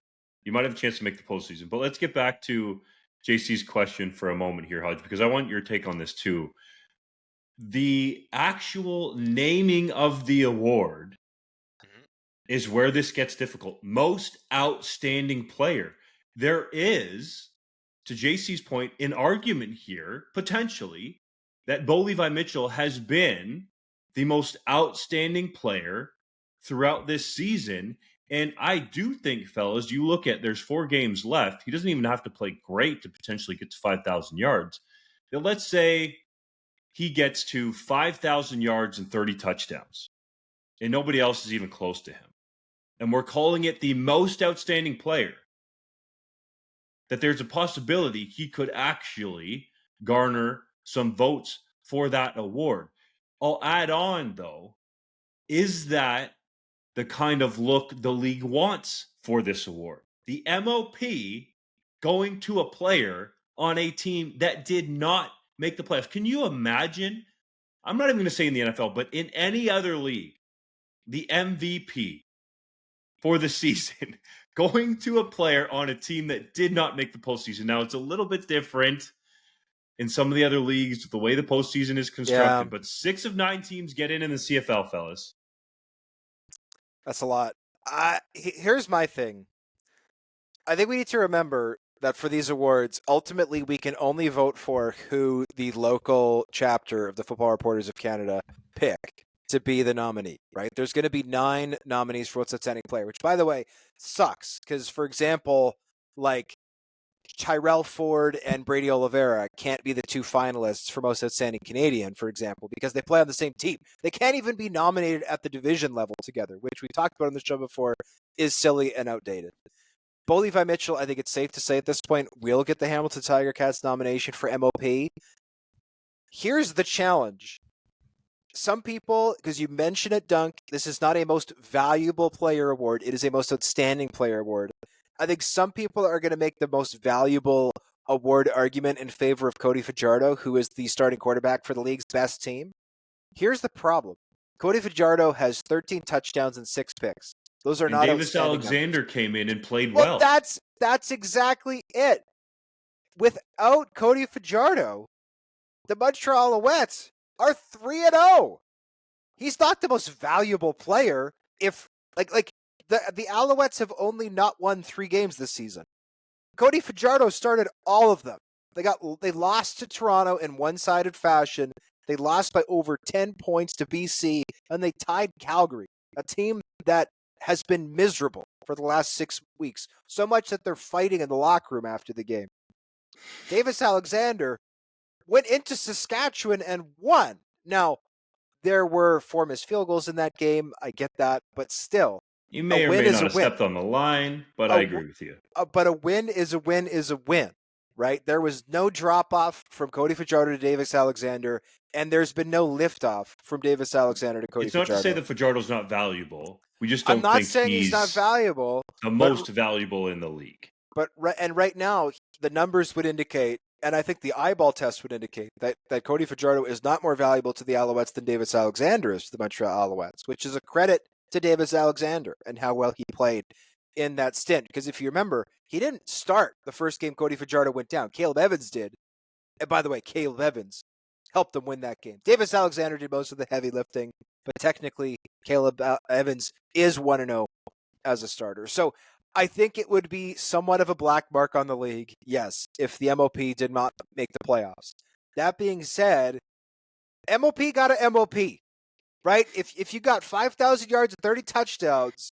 you might have a chance to make the postseason. But let's get back to JC's question for a moment here, Hodge, because I want your take on this too. The actual naming of the award is where this gets difficult. Most outstanding player. There is, to JC's point, an argument here, potentially, that Bo Levi Mitchell has been the most outstanding player throughout this season. And I do think, fellas, you look at, there's 4 games left. He doesn't even have to play great to potentially get to 5,000 yards. Now, let's say he gets to 5,000 yards and 30 touchdowns, and nobody else is even close to him. And we're calling it the most outstanding player. That there's a possibility he could actually garner some votes for that award. I'll add on, though, is that the kind of look the league wants for this award? The M.O.P. going to a player on a team that did not make the playoffs. Can you imagine? I'm not even going to say in the NFL, but in any other league, the MVP for the season going to a player on a team that did not make the postseason. Now, it's a little bit different in some of the other leagues, the way the postseason is constructed, but 6 of 9 teams get in the CFL, fellas. That's a lot. Here's my thing. I think we need to remember that for these awards, ultimately we can only vote for who the local chapter of the Football Reporters of Canada pick to be the nominee, right? There's going to be 9 nominees for Most Outstanding Player, which, by the way, sucks. Because, for example, like Tyrell Ford and Brady Oliveira can't be the 2 finalists for Most Outstanding Canadian, for example, because they play on the same team. They can't even be nominated at the division level together, which we talked about on the show before is silly and outdated. Bo Levi Mitchell, I think it's safe to say at this point, will get the Hamilton Tiger Cats nomination for M.O.P. Here's the challenge. Some people, because you mentioned it, Dunk, this is not a most valuable player award. It is a most outstanding player award. I think some people are going to make the most valuable award argument in favor of Cody Fajardo, who is the starting quarterback for the league's best team. Here's the problem. Cody Fajardo has 13 touchdowns and 6 picks. Those are not Davis Alexander numbers. came in and played well. That's exactly it. Without Cody Fajardo, the Montreal Alouettes are 3-0. He's not the most valuable player. If the Alouettes have only not won 3 games this season. Cody Fajardo started all of them. They lost to Toronto in one-sided fashion. They lost by over 10 points to BC, and they tied Calgary, a team that has been miserable for the last 6 weeks, so much that they're fighting in the locker room after the game. Davis Alexander went into Saskatchewan and won. Now, there were 4 missed field goals in that game. I get that, but still. You may or may not have stepped on the line, but I agree with you. But a win is a win is a win. right? There was no drop-off from Cody Fajardo to Davis Alexander, and there's been no lift-off from Davis Alexander to Cody It's not to say Fajardo. that Fajardo's not valuable. We just I'm don't not think saying he's not he's valuable, the but most valuable in the league. right now, the numbers would indicate, and I think the eyeball test would indicate that Cody Fajardo is not more valuable to the Alouettes than Davis Alexander is to the Montreal Alouettes, which is a credit to Davis Alexander and how well he played in that stint. Because if you remember, he didn't start the first game Cody Fajardo went down. Caleb Evans did. And by the way, Caleb Evans helped them win that game. Davis Alexander did most of the heavy lifting, but technically Caleb Evans is 1-0 as a starter. So I think it would be somewhat of a black mark on the league, yes, if the M.O.P. did not make the playoffs. That being said, M.O.P. got an M.O.P., right? If you got 5,000 yards and 30 touchdowns,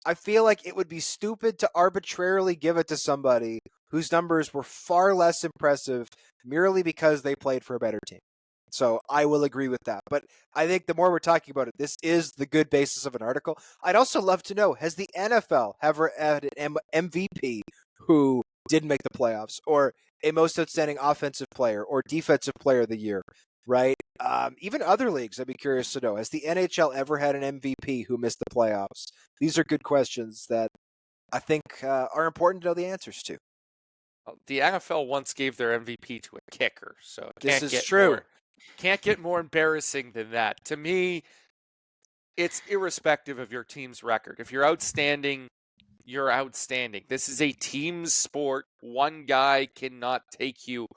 I feel like it would be stupid to arbitrarily give it to somebody whose numbers were far less impressive merely because they played for a better team. So I will agree with that. But I think the more we're talking about it, this is the good basis of an article. I'd also love to know, has the NFL ever had an MVP who didn't make the playoffs, or a most outstanding offensive player or defensive player of the year, right? Even other leagues, I'd be curious to know. Has the NHL ever had an MVP who missed the playoffs? These are good questions that I think are important to know the answers to. The NFL once gave their MVP to a kicker, so This is true. Can't get more embarrassing than that. To me, it's irrespective of your team's record. If you're outstanding, you're outstanding. This is a team sport. One guy cannot take you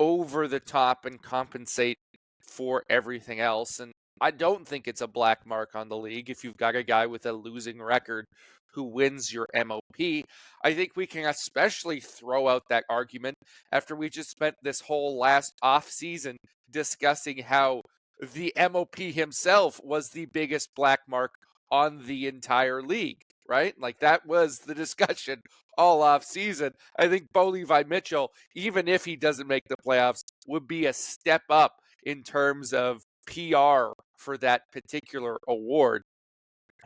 over the top and compensate for everything else. And I don't think it's a black mark on the league if you've got a guy with a losing record who wins your M.O.P. I think we can especially throw out that argument after we just spent this whole last off season discussing how the M.O.P. himself was the biggest black mark on the entire league, right? Like that was the discussion all off season. I think Bo Levi Mitchell, even if he doesn't make the playoffs, would be a step up in terms of PR for that particular award.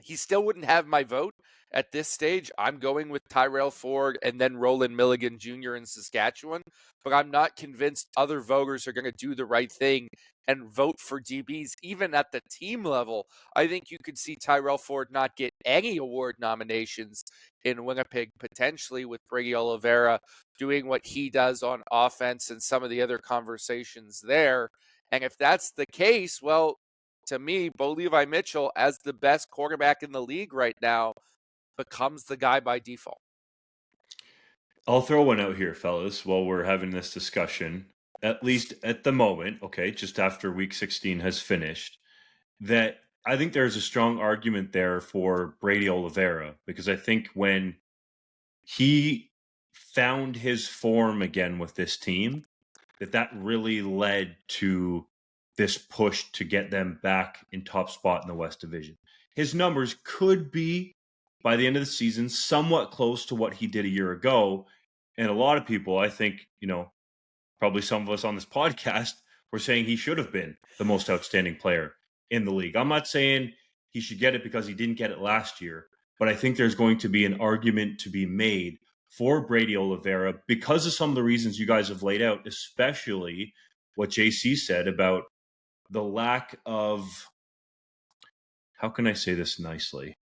He still wouldn't have my vote at this stage. I'm going with Tyrell Ford and then Roland Milligan Jr. in Saskatchewan, but I'm not convinced other voters are going to do the right thing and vote for DBs, even at the team level. I think you could see Tyrell Ford not get any award nominations in Winnipeg, potentially with Brady Oliveira doing what he does on offense and some of the other conversations there. And if that's the case, well, to me, Bo Levi Mitchell, as the best quarterback in the league right now, becomes the guy by default. I'll throw one out here, fellas, while we're having this discussion. At least at the moment, okay, just after week 16 has finished, that I think there's a strong argument there for Brady Oliveira, because I think when he found his form again with this team, that really led to this push to get them back in top spot in the West Division. His numbers could be, by the end of the season, somewhat close to what he did a year ago. And a lot of people, I think, probably some of us on this podcast, were saying he should have been the most outstanding player in the league. I'm not saying he should get it because he didn't get it last year, but I think there's going to be an argument to be made for Brady Oliveira because of some of the reasons you guys have laid out, especially what JC said about the lack of, how can I say this nicely?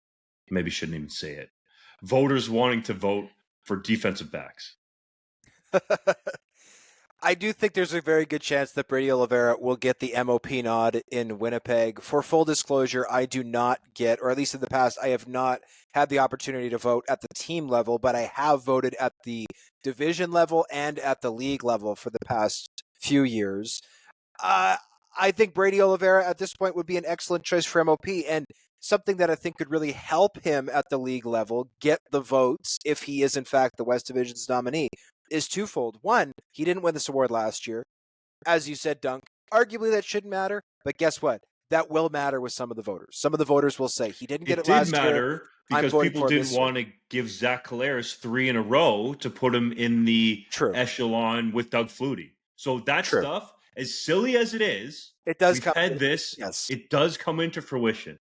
Maybe shouldn't even say it. Voters wanting to vote for defensive backs. I do think there's a very good chance that Brady Oliveira will get the M.O.P. nod in Winnipeg. For full disclosure, I do not get, or at least in the past, I have not had the opportunity to vote at the team level, but I have voted at the division level and at the league level for the past few years. I think Brady Oliveira at this point would be an excellent choice for M.O.P. and something that I think could really help him at the league level get the votes if he is in fact the West Division's nominee is twofold. One, he didn't win this award last year. As you said, Dunk, arguably that shouldn't matter, but guess what? That will matter with some of the voters. Some of the voters will say he didn't get it last year. It did matter because people didn't want to give Zach Collaros 3 in a row to put him in the echelon with Doug Flutie. So that stuff, as silly as it is, it does we've had this. Yes. It does come into fruition.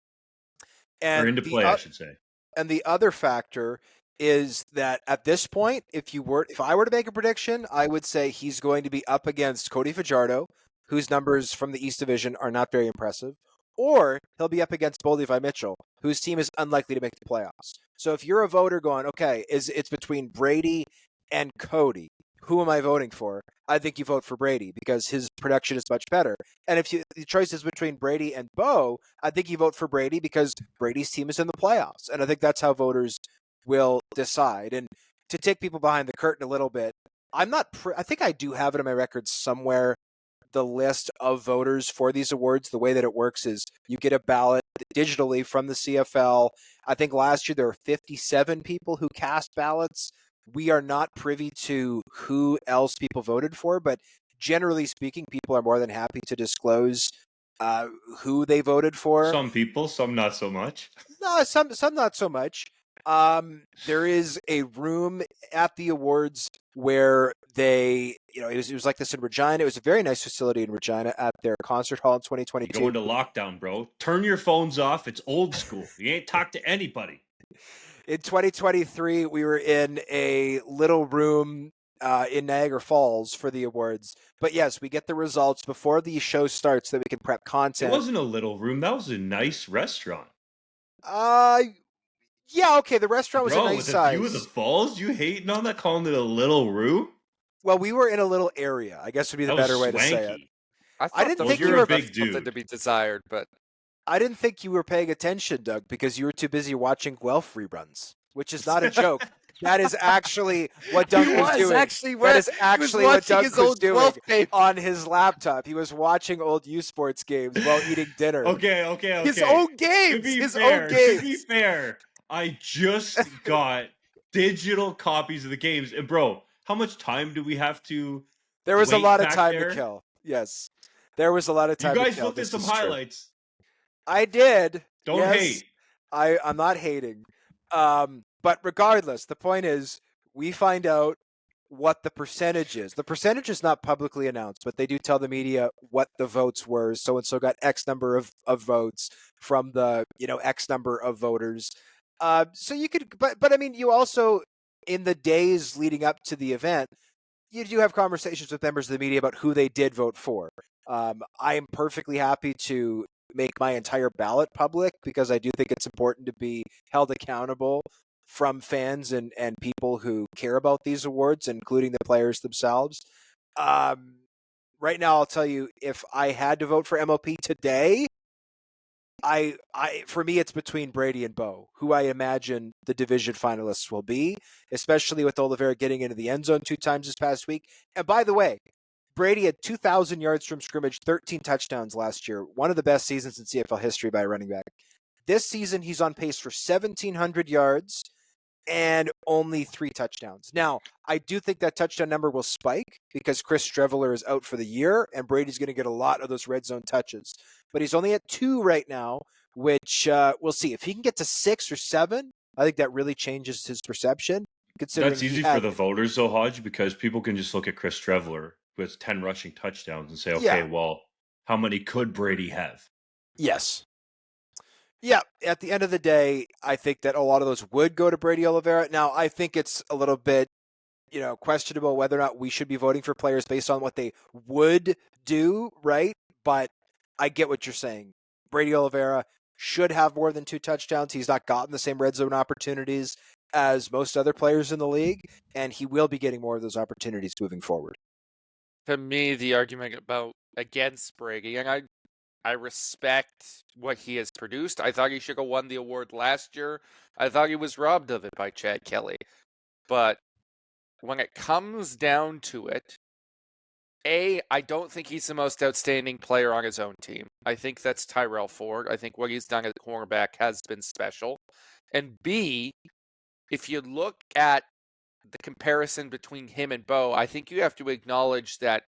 And or into play, I should say. And the other factor is that at this point, if I were to make a prediction, I would say he's going to be up against Cody Fajardo, whose numbers from the East Division are not very impressive, or he'll be up against Bo Levi Mitchell, whose team is unlikely to make the playoffs. So if you're a voter going, okay, it's between Brady and Cody, who am I voting for? I think you vote for Brady because his production is much better. And if the choice is between Brady and Bo, I think you vote for Brady because Brady's team is in the playoffs. And I think that's how voters will decide. And to take people behind the curtain a little bit, I think I do have it in my records somewhere, the list of voters for these awards. The way that it works is you get a ballot digitally from the CFL. I think last year there were 57 people who cast ballots. We are not privy to who else people voted for, but generally speaking, people are more than happy to disclose who they voted for. Some people, some not so much. No, some not so much. There is a room at the awards where they, it was like this in Regina. It was a very nice facility in Regina at their concert hall in 2022. You're going to lockdown, bro. Turn your phones off. It's old school. You ain't talk to anybody. In 2023, we were in a little room in Niagara Falls for the awards. But yes, we get the results before the show starts so that we can prep content. It wasn't a little room. That was a nice restaurant. Yeah, okay, the restaurant was a nice size. Bro, with the view of the falls, you hating on that, calling it a little room? Well, we were in a little area, I guess would be the better way to say it. I didn't think you were a big dude. Something to be desired, but I didn't think you were paying attention, Doug, because you were too busy watching Guelph reruns, which is not a joke. That is actually what Doug was doing. That is actually what Doug was doing on his laptop. He was watching old U Sports games while eating dinner. Okay. His own games. To be fair, I just got digital copies of the games. And bro, how much time do we have to There was a lot of time to kill. Yes. There was a lot of time to kill. You guys looked at some highlights. I did. Don't hate. I'm not hating. But regardless, the point is we find out what the percentage is. The percentage is not publicly announced, but they do tell the media what the votes were. So-and-so got X number of votes from the, X number of voters. So you could, but I mean, you also, in the days leading up to the event, you do have conversations with members of the media about who they did vote for. I am perfectly happy to make my entire ballot public because I do think it's important to be held accountable from fans and people who care about these awards, including the players themselves. Right now, I'll tell you, if I had to vote for M.O.P. today, for me, it's between Brady and Bo, who I imagine the division finalists will be, especially with Oliveira getting into the end zone 2 times this past week. And by the way, Brady had 2,000 yards from scrimmage, 13 touchdowns last year, one of the best seasons in CFL history by a running back. This season, he's on pace for 1,700 yards and only 3 touchdowns. Now, I do think that touchdown number will spike because Chris Streveler is out for the year, and Brady's going to get a lot of those red zone touches. But he's only at 2 right now, which we'll see. If he can get to 6 or 7, I think that really changes his perception. That's easy for the voters, though, Hodge, because people can just look at Chris Streveler with 10 rushing touchdowns and say, okay, well, how many could Brady have? Yes. Yeah, at the end of the day, I think that a lot of those would go to Brady Oliveira. Now, I think it's a little bit, questionable whether or not we should be voting for players based on what they would do, right? But I get what you're saying. Brady Oliveira should have more than 2 touchdowns. He's not gotten the same red zone opportunities as most other players in the league, and he will be getting more of those opportunities moving forward. To me, the argument against Brady, and I respect what he has produced. I thought he should have won the award last year. I thought he was robbed of it by Chad Kelly. But when it comes down to it, I don't think he's the most outstanding player on his own team. I think that's Tyrell Ford. I think what he's done at cornerback has been special. And B, if you look at the comparison between him and Bo, I think you have to acknowledge that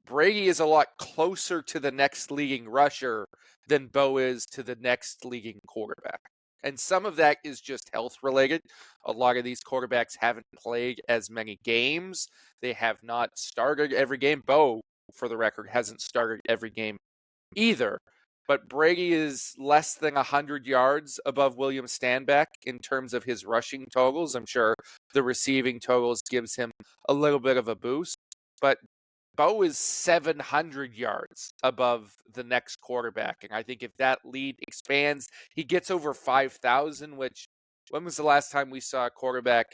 Brady is a lot closer to the next leading rusher than Bo is to the next leading quarterback. And some of that is just health related. A lot of these quarterbacks haven't played as many games. They have not started every game. Bo, for the record, hasn't started every game either. but Brady is less than 100 yards above William Stanback in terms of his rushing totals. I'm sure the receiving totals gives him a little bit of a boost, but Bo is 700 yards above the next quarterback. And I think if that lead expands, he gets over 5,000, which when was the last time we saw a quarterback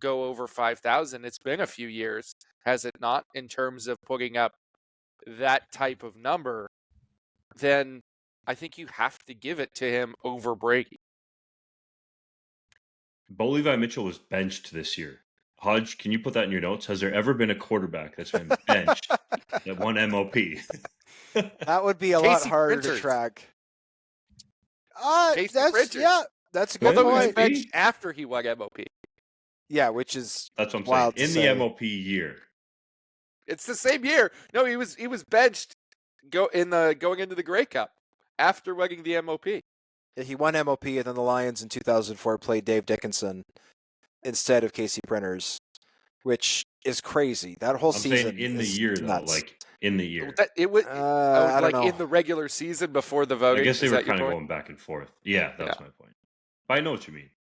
go over 5,000? It's been a few years, has it not, in terms of putting up that type of number? Then I think you have to give it to him over Brady. Bo Levi Mitchell was benched this year. Hodge, can you put that in your notes? Has there ever been a quarterback that's been benched that won M.O.P? That would be a lot harder to track. Casey That's Printers. Yeah, that's a good Although he was point. benched after he won M.O.P. Yeah, which is That's what I'm wild saying. to In say. the M.O.P. year. It's the same year. No, he was benched going into the Grey Cup after winning the M.O.P. Yeah, he won M.O.P. and then the Lions in 2004 played Dave Dickinson instead of Casey Printers, which is crazy. That whole I'm season saying in the is year nuts. though, like in the year. It was I don't know. in the regular season before the voting. I guess they Is were that your kind of point? going back and forth. Yeah, that was my point. But I know what you mean.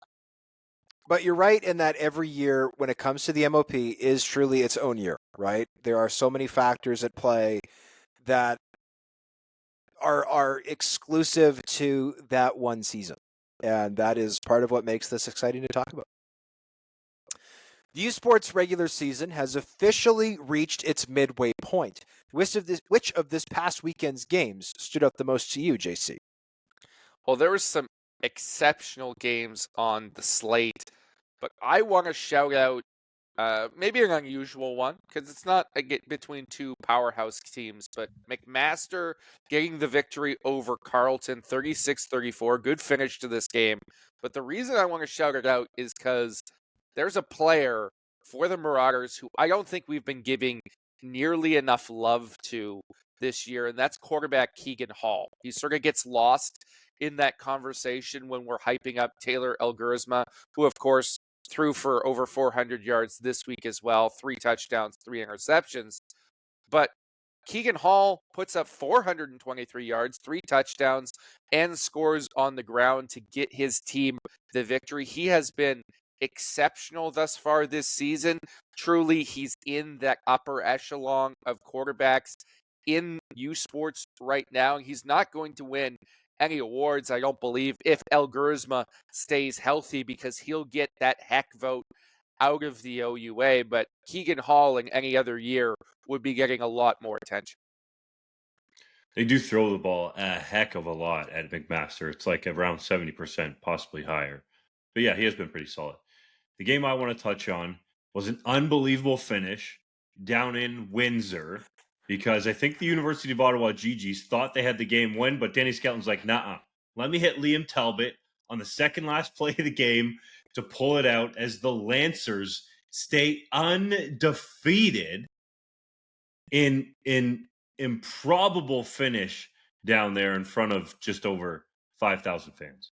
But you're right in that every year when it comes to the MOP is truly its own year, right? There are so many factors at play that are exclusive to that one season. And that is part of what makes this exciting to talk about. The U Sports regular season has officially reached its midway point. Which of this past weekend's games stood out the most to you, JC? Well, there was some exceptional games on the slate, but I want to shout out maybe an unusual one because it's not between two powerhouse teams, but McMaster getting the victory over Carleton 36-34. Good finish to this game. But the reason I want to shout it out is because there's a player for the Marauders who I don't think we've been giving nearly enough love to this year, and that's quarterback Keegan Hall. He sort of gets lost in that conversation when we're hyping up Taylor Elguerzma, who, of course, threw for over 400 yards this week as well, 3 touchdowns, 3 interceptions. But Keegan Hall puts up 423 yards, 3 touchdowns, and scores on the ground to get his team the victory. He has been exceptional thus far this season. Truly, he's in that upper echelon of quarterbacks in U Sports right now. He's not going to win any awards, I don't believe, if Elguerzma stays healthy, because he'll get that heck vote out of the OUA. But Keegan Hall in any other year would be getting a lot more attention. They do throw the ball a heck of a lot at McMaster. It's like around 70%, possibly higher. But yeah, he has been pretty solid. The game I want to touch on was an unbelievable finish down in Windsor, because I think the University of Ottawa GGs thought they had the game win, but Danny Skelton's like, nah, let me hit Liam Talbot on the second last play of the game to pull it out as the Lancers stay undefeated in improbable finish down there in front of just over 5,000 fans.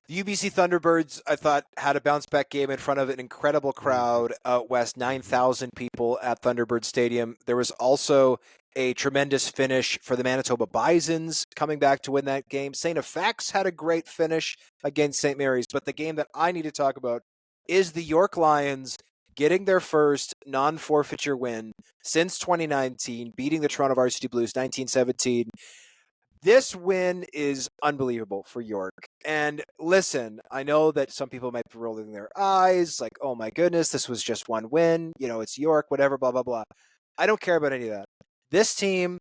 The UBC Thunderbirds, I thought, had a bounce-back game in front of an incredible crowd out west, 9,000 people at Thunderbird Stadium. There was also a tremendous finish for the Manitoba Bisons coming back to win that game. St. FX had a great finish against St. Mary's, but the game that I need to talk about is the York Lions getting their first non-forfeiture win since 2019, beating the Toronto Varsity Blues 19-17. This win is unbelievable for York. And listen, I know that some people might be rolling their eyes, like, oh my goodness, this was just one win. You know, it's York, whatever, blah, blah, blah. I don't care about any of that. This team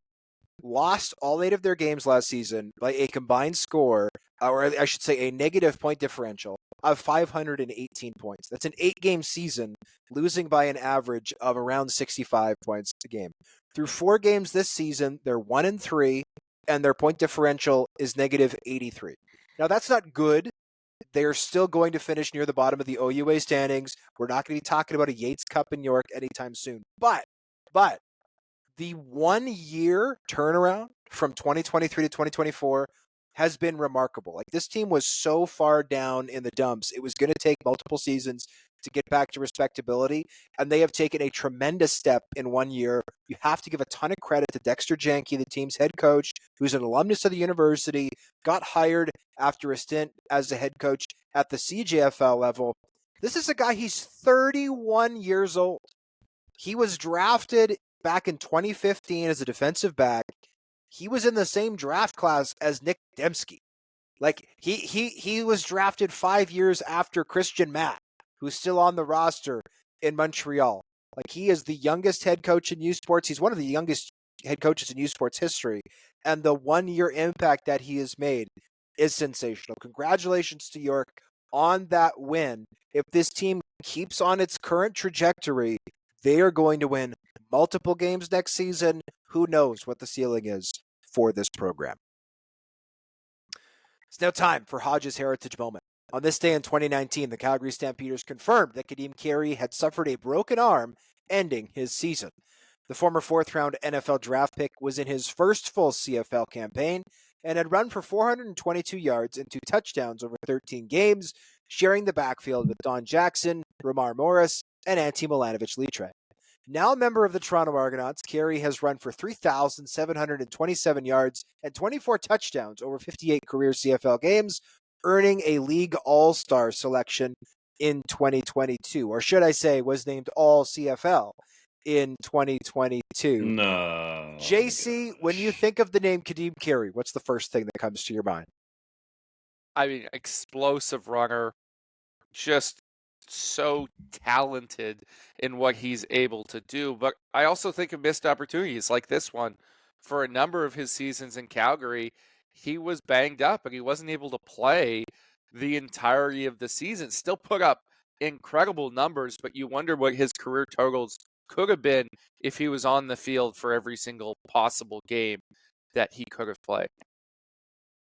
lost all 8 of their games last season by a combined score, or I should say a negative point differential of 518 points. That's an 8-game season, losing by an average of around 65 points a game. Through 4 games this season, they're 1-3. And their point differential is negative 83. Now, that's not good. They're still going to finish near the bottom of the OUA standings. We're not going to be talking about a Yates Cup in York anytime soon. But the 1-year turnaround from 2023 to 2024 has been remarkable. Like, this team was so far down in the dumps, it was going to take multiple seasons to get back to respectability, and they have taken a tremendous step in 1 year. You have to give a ton of credit to Dexter Janke, the team's head coach, who's an alumnus of the university, got hired after a stint as a head coach at the CJFL level. This is a guy, he's 31 years old. He was drafted back in 2015 as a defensive back. He was in the same draft class as Nick Dembski. Like, he was drafted 5 years after Christian Matt, who's still on the roster in Montreal. Like, he is the youngest head coach in U Sports. He's one of the youngest head coaches in U Sports history. And the 1 year impact that he has made is sensational. Congratulations to York on that win. If this team keeps on its current trajectory, they are going to win multiple games next season. Who knows what the ceiling is for this program. It's now time for Hodge's Heritage Moment. On this day in 2019, the Calgary Stampeders confirmed that Kadeem Carey had suffered a broken arm, ending his season. The former fourth-round NFL draft pick was in his first full CFL campaign and had run for 422 yards and 2 touchdowns over 13 games, sharing the backfield with Don Jackson, Ramar Morris, and Ante Milanovic-Litre. Now a member of the Toronto Argonauts, Carey has run for 3,727 yards and 24 touchdowns over 58 career CFL games, earning a league all-star selection in 2022. Or should I say, was named All-CFL in 2022. No. JC, when you think of the name Kadeem Carey, what's the first thing that comes to your mind? I mean, explosive runner, just so talented in what he's able to do. But I also think of missed opportunities like this one. For a number of his seasons in Calgary, he was banged up and he wasn't able to play the entirety of the season. Still put up incredible numbers, but you wonder what his career totals could have been if he was on the field for every single possible game that he could have played.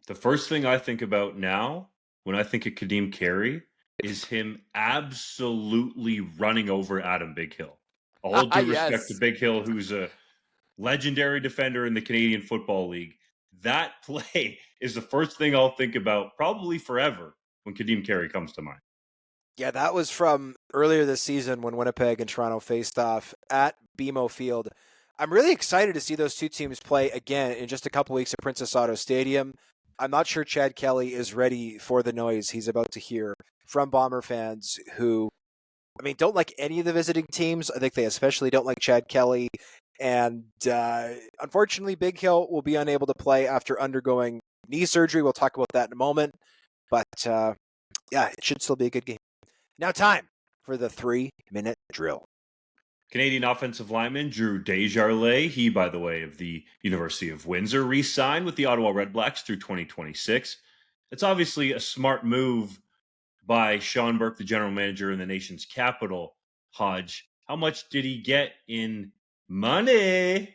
The first thing I think about now when I think of Kadeem Carey is him absolutely running over Adam Bighill. All due respect to Yes. Bighill, who's a legendary defender in the Canadian Football League. That play is the first thing I'll think about probably forever when Kadeem Carey comes to mind. Yeah, that was from earlier this season when Winnipeg and Toronto faced off at BMO Field. I'm really excited to see those two teams play again in just a couple weeks at Princess Auto Stadium. I'm not sure Chad Kelly is ready for the noise he's about to hear from Bomber fans who, I mean, don't like any of the visiting teams. I think they especially don't like Chad Kelly. And unfortunately, Big Hill will be unable to play after undergoing knee surgery. We'll talk about that in a moment. But yeah, it should still be a good game. Now time for the 3-minute drill. Canadian offensive lineman Drew Desjardins, he, by the way, of the University of Windsor, re-signed with the Ottawa Redblacks through 2026. It's obviously a smart move by Sean Burke, the general manager in the nation's capital. Hodge, how much did he get in money?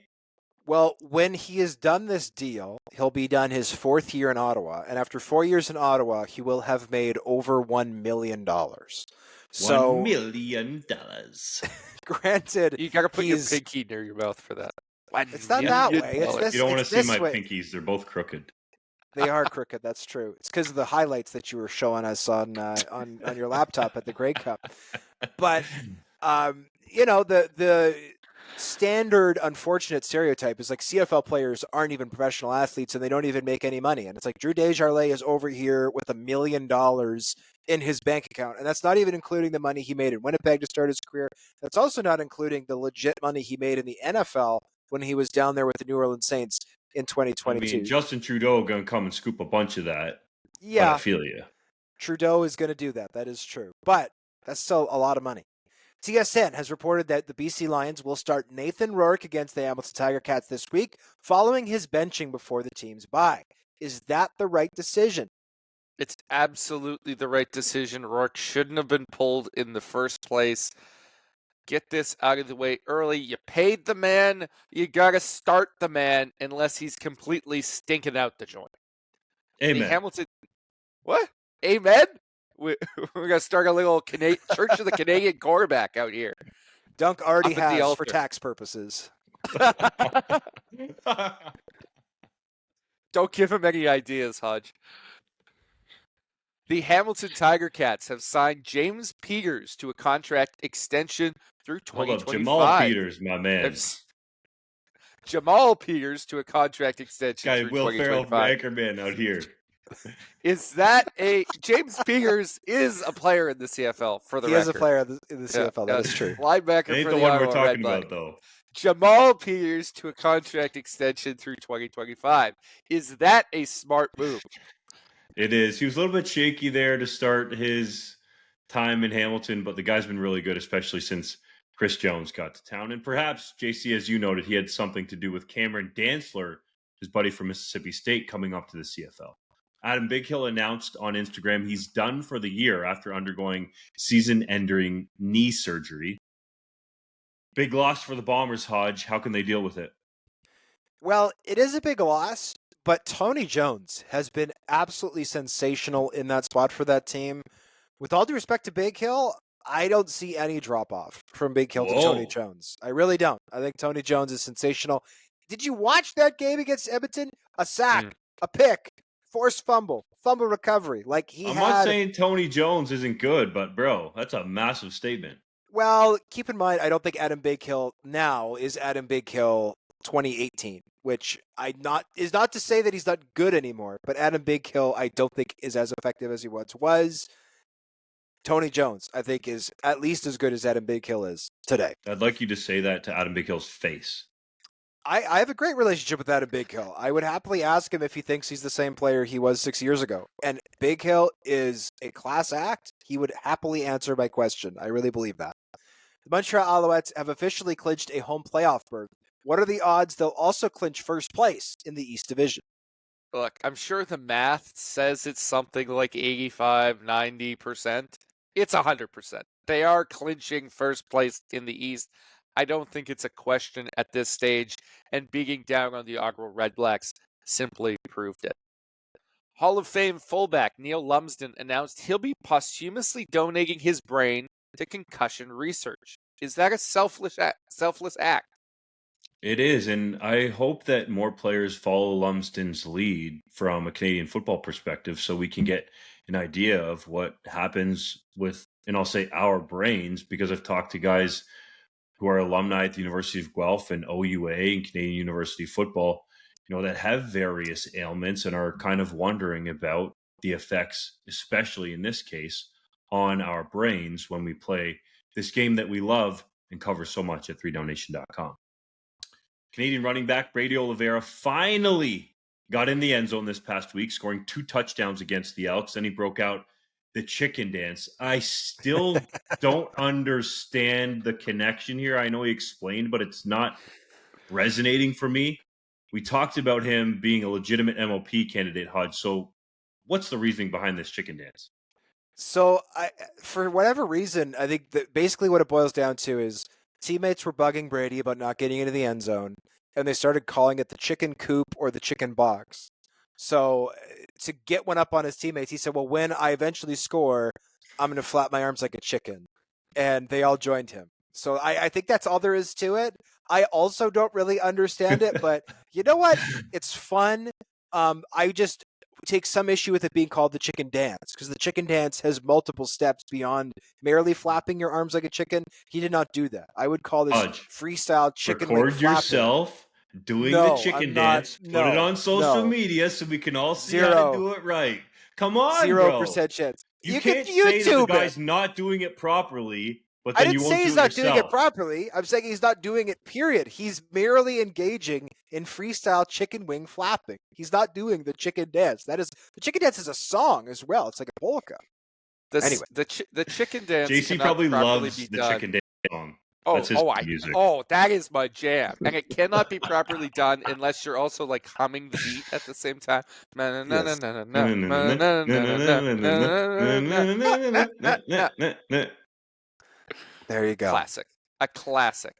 Well, when he has done this deal, he'll be done his 4th year in Ottawa. And after 4 years in Ottawa, he will have made over $1 million. So, $1 million. Granted, You got to put your pinky near your mouth for that. It's not that way. It's this, you don't want to see my way. pinkies. They're both crooked. They are crooked. That's true. It's because of the highlights that you were showing us on your laptop at the Grey Cup. But you know, the standard unfortunate stereotype is like CFL players aren't even professional athletes and they don't even make any money. And it's like Drew Desjardins is over here with $1 million in his bank account. And that's not even including the money he made in Winnipeg to start his career. That's also not including the legit money he made in the NFL when he was down there with the New Orleans Saints in 2022. I mean, Justin Trudeau going to come and scoop a bunch of that. Yeah. But I feel you. Trudeau is going to do that. That is true. But that's still a lot of money. TSN has reported that the BC Lions will start Nathan Rourke against the Hamilton Tiger Cats this week, following his benching before the team's bye. Is that the right decision? It's absolutely the right decision. Rourke shouldn't have been pulled in the first place. Get this out of the way early. You paid the man. You got to start the man unless he's completely stinking out the joint. Amen. Hamilton, what? Amen? We're going to start a little Church of the Canadian quarterback out here. Dunk already has for tax purposes. Don't give him any ideas, Hodge. The Hamilton Tiger Cats have signed James Peters to a contract extension through Hold up, Jamal 2025. Peters, my man. Jamal Peters to a contract This extension guy through Will Ferrell from 2025. Anchorman out here. Is that a James Peters is a player in the CFL for the He record. is a player in the CFL. That is true. Linebacker It ain't for the the one we're Ottawa talking Redblacks. about, though. Jamal Peters to a contract extension through 2025. Is that a smart move? It is. He was a little bit shaky there to start his time in Hamilton, but the guy's been really good, especially since Chris Jones got to town. And perhaps, JC, as you noted, he had something to do with Cameron Dantzler, his buddy from Mississippi State, coming up to the CFL. Adam Bighill announced on Instagram he's done for the year after undergoing season-ending knee surgery. Big loss for the Bombers, Hodge. How can they deal with it? Well, it is a big loss, but Tony Jones has been absolutely sensational in that spot for that team. With all due respect to Big Hill, I don't see any drop-off from Big Hill to Tony Jones. I really don't. I think Tony Jones is sensational. Did you watch that game against Edmonton? A sack, a pick, forced fumble recovery. I'm not saying Tony Jones isn't good, but bro, that's a massive statement. Well, keep in mind, I don't think Adam Bighill now is Adam Bighill 2018, which is not to say that he's not good anymore, but Adam Bighill I don't think is as effective as he once was. Tony Jones, I think, is at least as good as Adam Bighill is today. I'd like you to say that to Adam Bighill's face. I have a great relationship with Adam Bighill. I would happily ask him if he thinks he's the same player he was 6 years ago. And Bighill is a class act. He would happily answer my question. I really believe that. The Montreal Alouettes have officially clinched a home playoff berth. What are the odds they'll also clinch first place in the East Division? Look, I'm sure the math says it's something like 85, 90%. It's 100%. They are clinching first place in the East. I don't think it's a question at this stage, and beating down on the Ottawa Redblacks simply proved it. Hall of Fame fullback Neil Lumsden announced he'll be posthumously donating his brain to concussion research. Is that a selfless act? It is, and I hope that more players follow Lumsden's lead from a Canadian football perspective so we can get an idea of what happens with, and I'll say our brains, because I've talked to guys who are alumni at the University of Guelph and OUA and Canadian University football, that have various ailments and are kind of wondering about the effects, especially in this case, on our brains when we play this game that we love and cover so much at 3DownNation.com. Canadian running back Brady Oliveira finally got in the end zone this past week, scoring 2 touchdowns against the Elks. Then he broke out the chicken dance. I still don't understand the connection here. I know he explained, but it's not resonating for me. We talked about him being a legitimate M.O.P candidate, Hodge. So what's the reasoning behind this chicken dance? So, for whatever reason, I think that basically what it boils down to is teammates were bugging Brady about not getting into the end zone, and they started calling it the chicken coop or the chicken box. So, to get one up on his teammates, he said, well, when I eventually score, I'm going to flap my arms like a chicken. And they all joined him. So, I think that's all there is to it. I also don't really understand it, but you know what? It's fun. I just take some issue with it being called the chicken dance, because the chicken dance has multiple steps beyond merely flapping your arms like a chicken. He did not do that. I would call this Hodge, freestyle chicken wing record flapping. Yourself doing the chicken dance. Put it on social media so we can all see how to do it right. Come on, 0% chance. You can't say that the guy's not doing it properly, but then I didn't say he's not doing it properly. I'm saying he's not doing it, period. He's merely engaging in freestyle chicken wing flapping. He's not doing the chicken dance. The chicken dance is a song as well. It's like a polka. Anyway. The chicken dance JC probably loves the chicken dance song. That's his music. That is my jam. And it cannot be properly done unless you're also like humming the beat at the same time. There you go. Classic. A classic.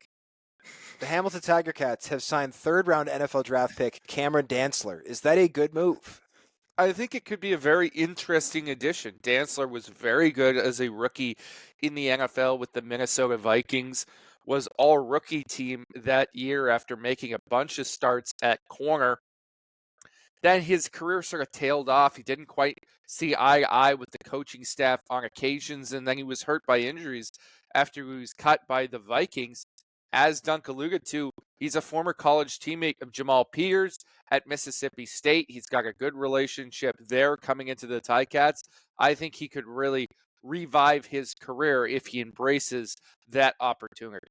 The Hamilton Tiger Cats have signed third-round NFL draft pick Cameron Dantzler. Is that a good move? I think it could be a very interesting addition. Dantzler was very good as a rookie in the NFL with the Minnesota Vikings, was all-rookie team that year after making a bunch of starts at corner. Then his career sort of tailed off. He didn't quite see eye to eye with the coaching staff on occasions, and then he was hurt by injuries after he was cut by the Vikings. As Dunk alluded to, he's a former college teammate of Jamal Peters at Mississippi State. He's got a good relationship there coming into the Ticats. I think he could really revive his career if he embraces that opportunity.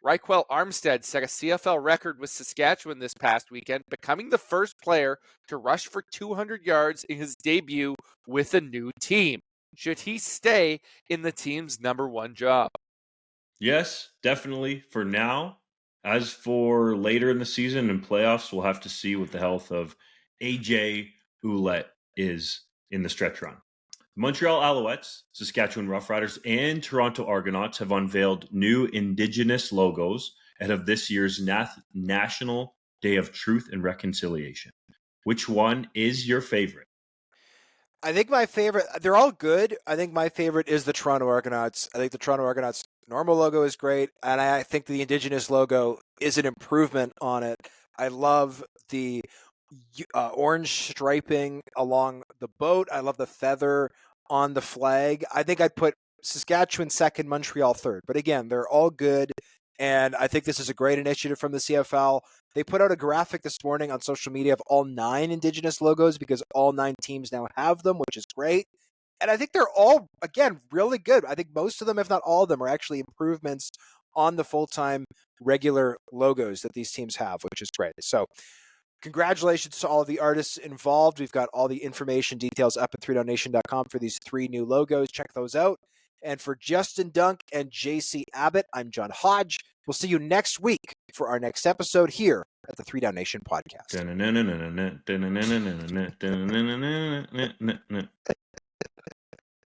Raquel Armstead set a CFL record with Saskatchewan this past weekend, becoming the first player to rush for 200 yards in his debut with a new team. Should he stay in the team's number one job? Yes, definitely for now. As for later in the season and playoffs, we'll have to see what the health of AJ Ouellette is in the stretch run. Montreal Alouettes, Saskatchewan Roughriders, and Toronto Argonauts have unveiled new Indigenous logos ahead of this year's National Day of Truth and Reconciliation. Which one is your favorite? I think my favorite, they're all good. I think my favorite is the Toronto Argonauts. I think the Toronto Argonauts normal logo is great, and I think the Indigenous logo is an improvement on it. I love the orange striping along the boat. I love the feather on the flag. I think I'd put Saskatchewan second, Montreal third. But again, they're all good, and I think this is a great initiative from the CFL. They put out a graphic this morning on social media of all 9 Indigenous logos because all 9 teams now have them, which is great. And I think they're all, again, really good. I think most of them, if not all of them, are actually improvements on the full-time regular logos that these teams have, which is great. So congratulations to all of the artists involved. We've got all the information details up at 3DownNation.com for these 3 new logos. Check those out. And for Justin Dunk and JC Abbott, I'm John Hodge. We'll see you next week for our next episode here at the 3Down Nation podcast.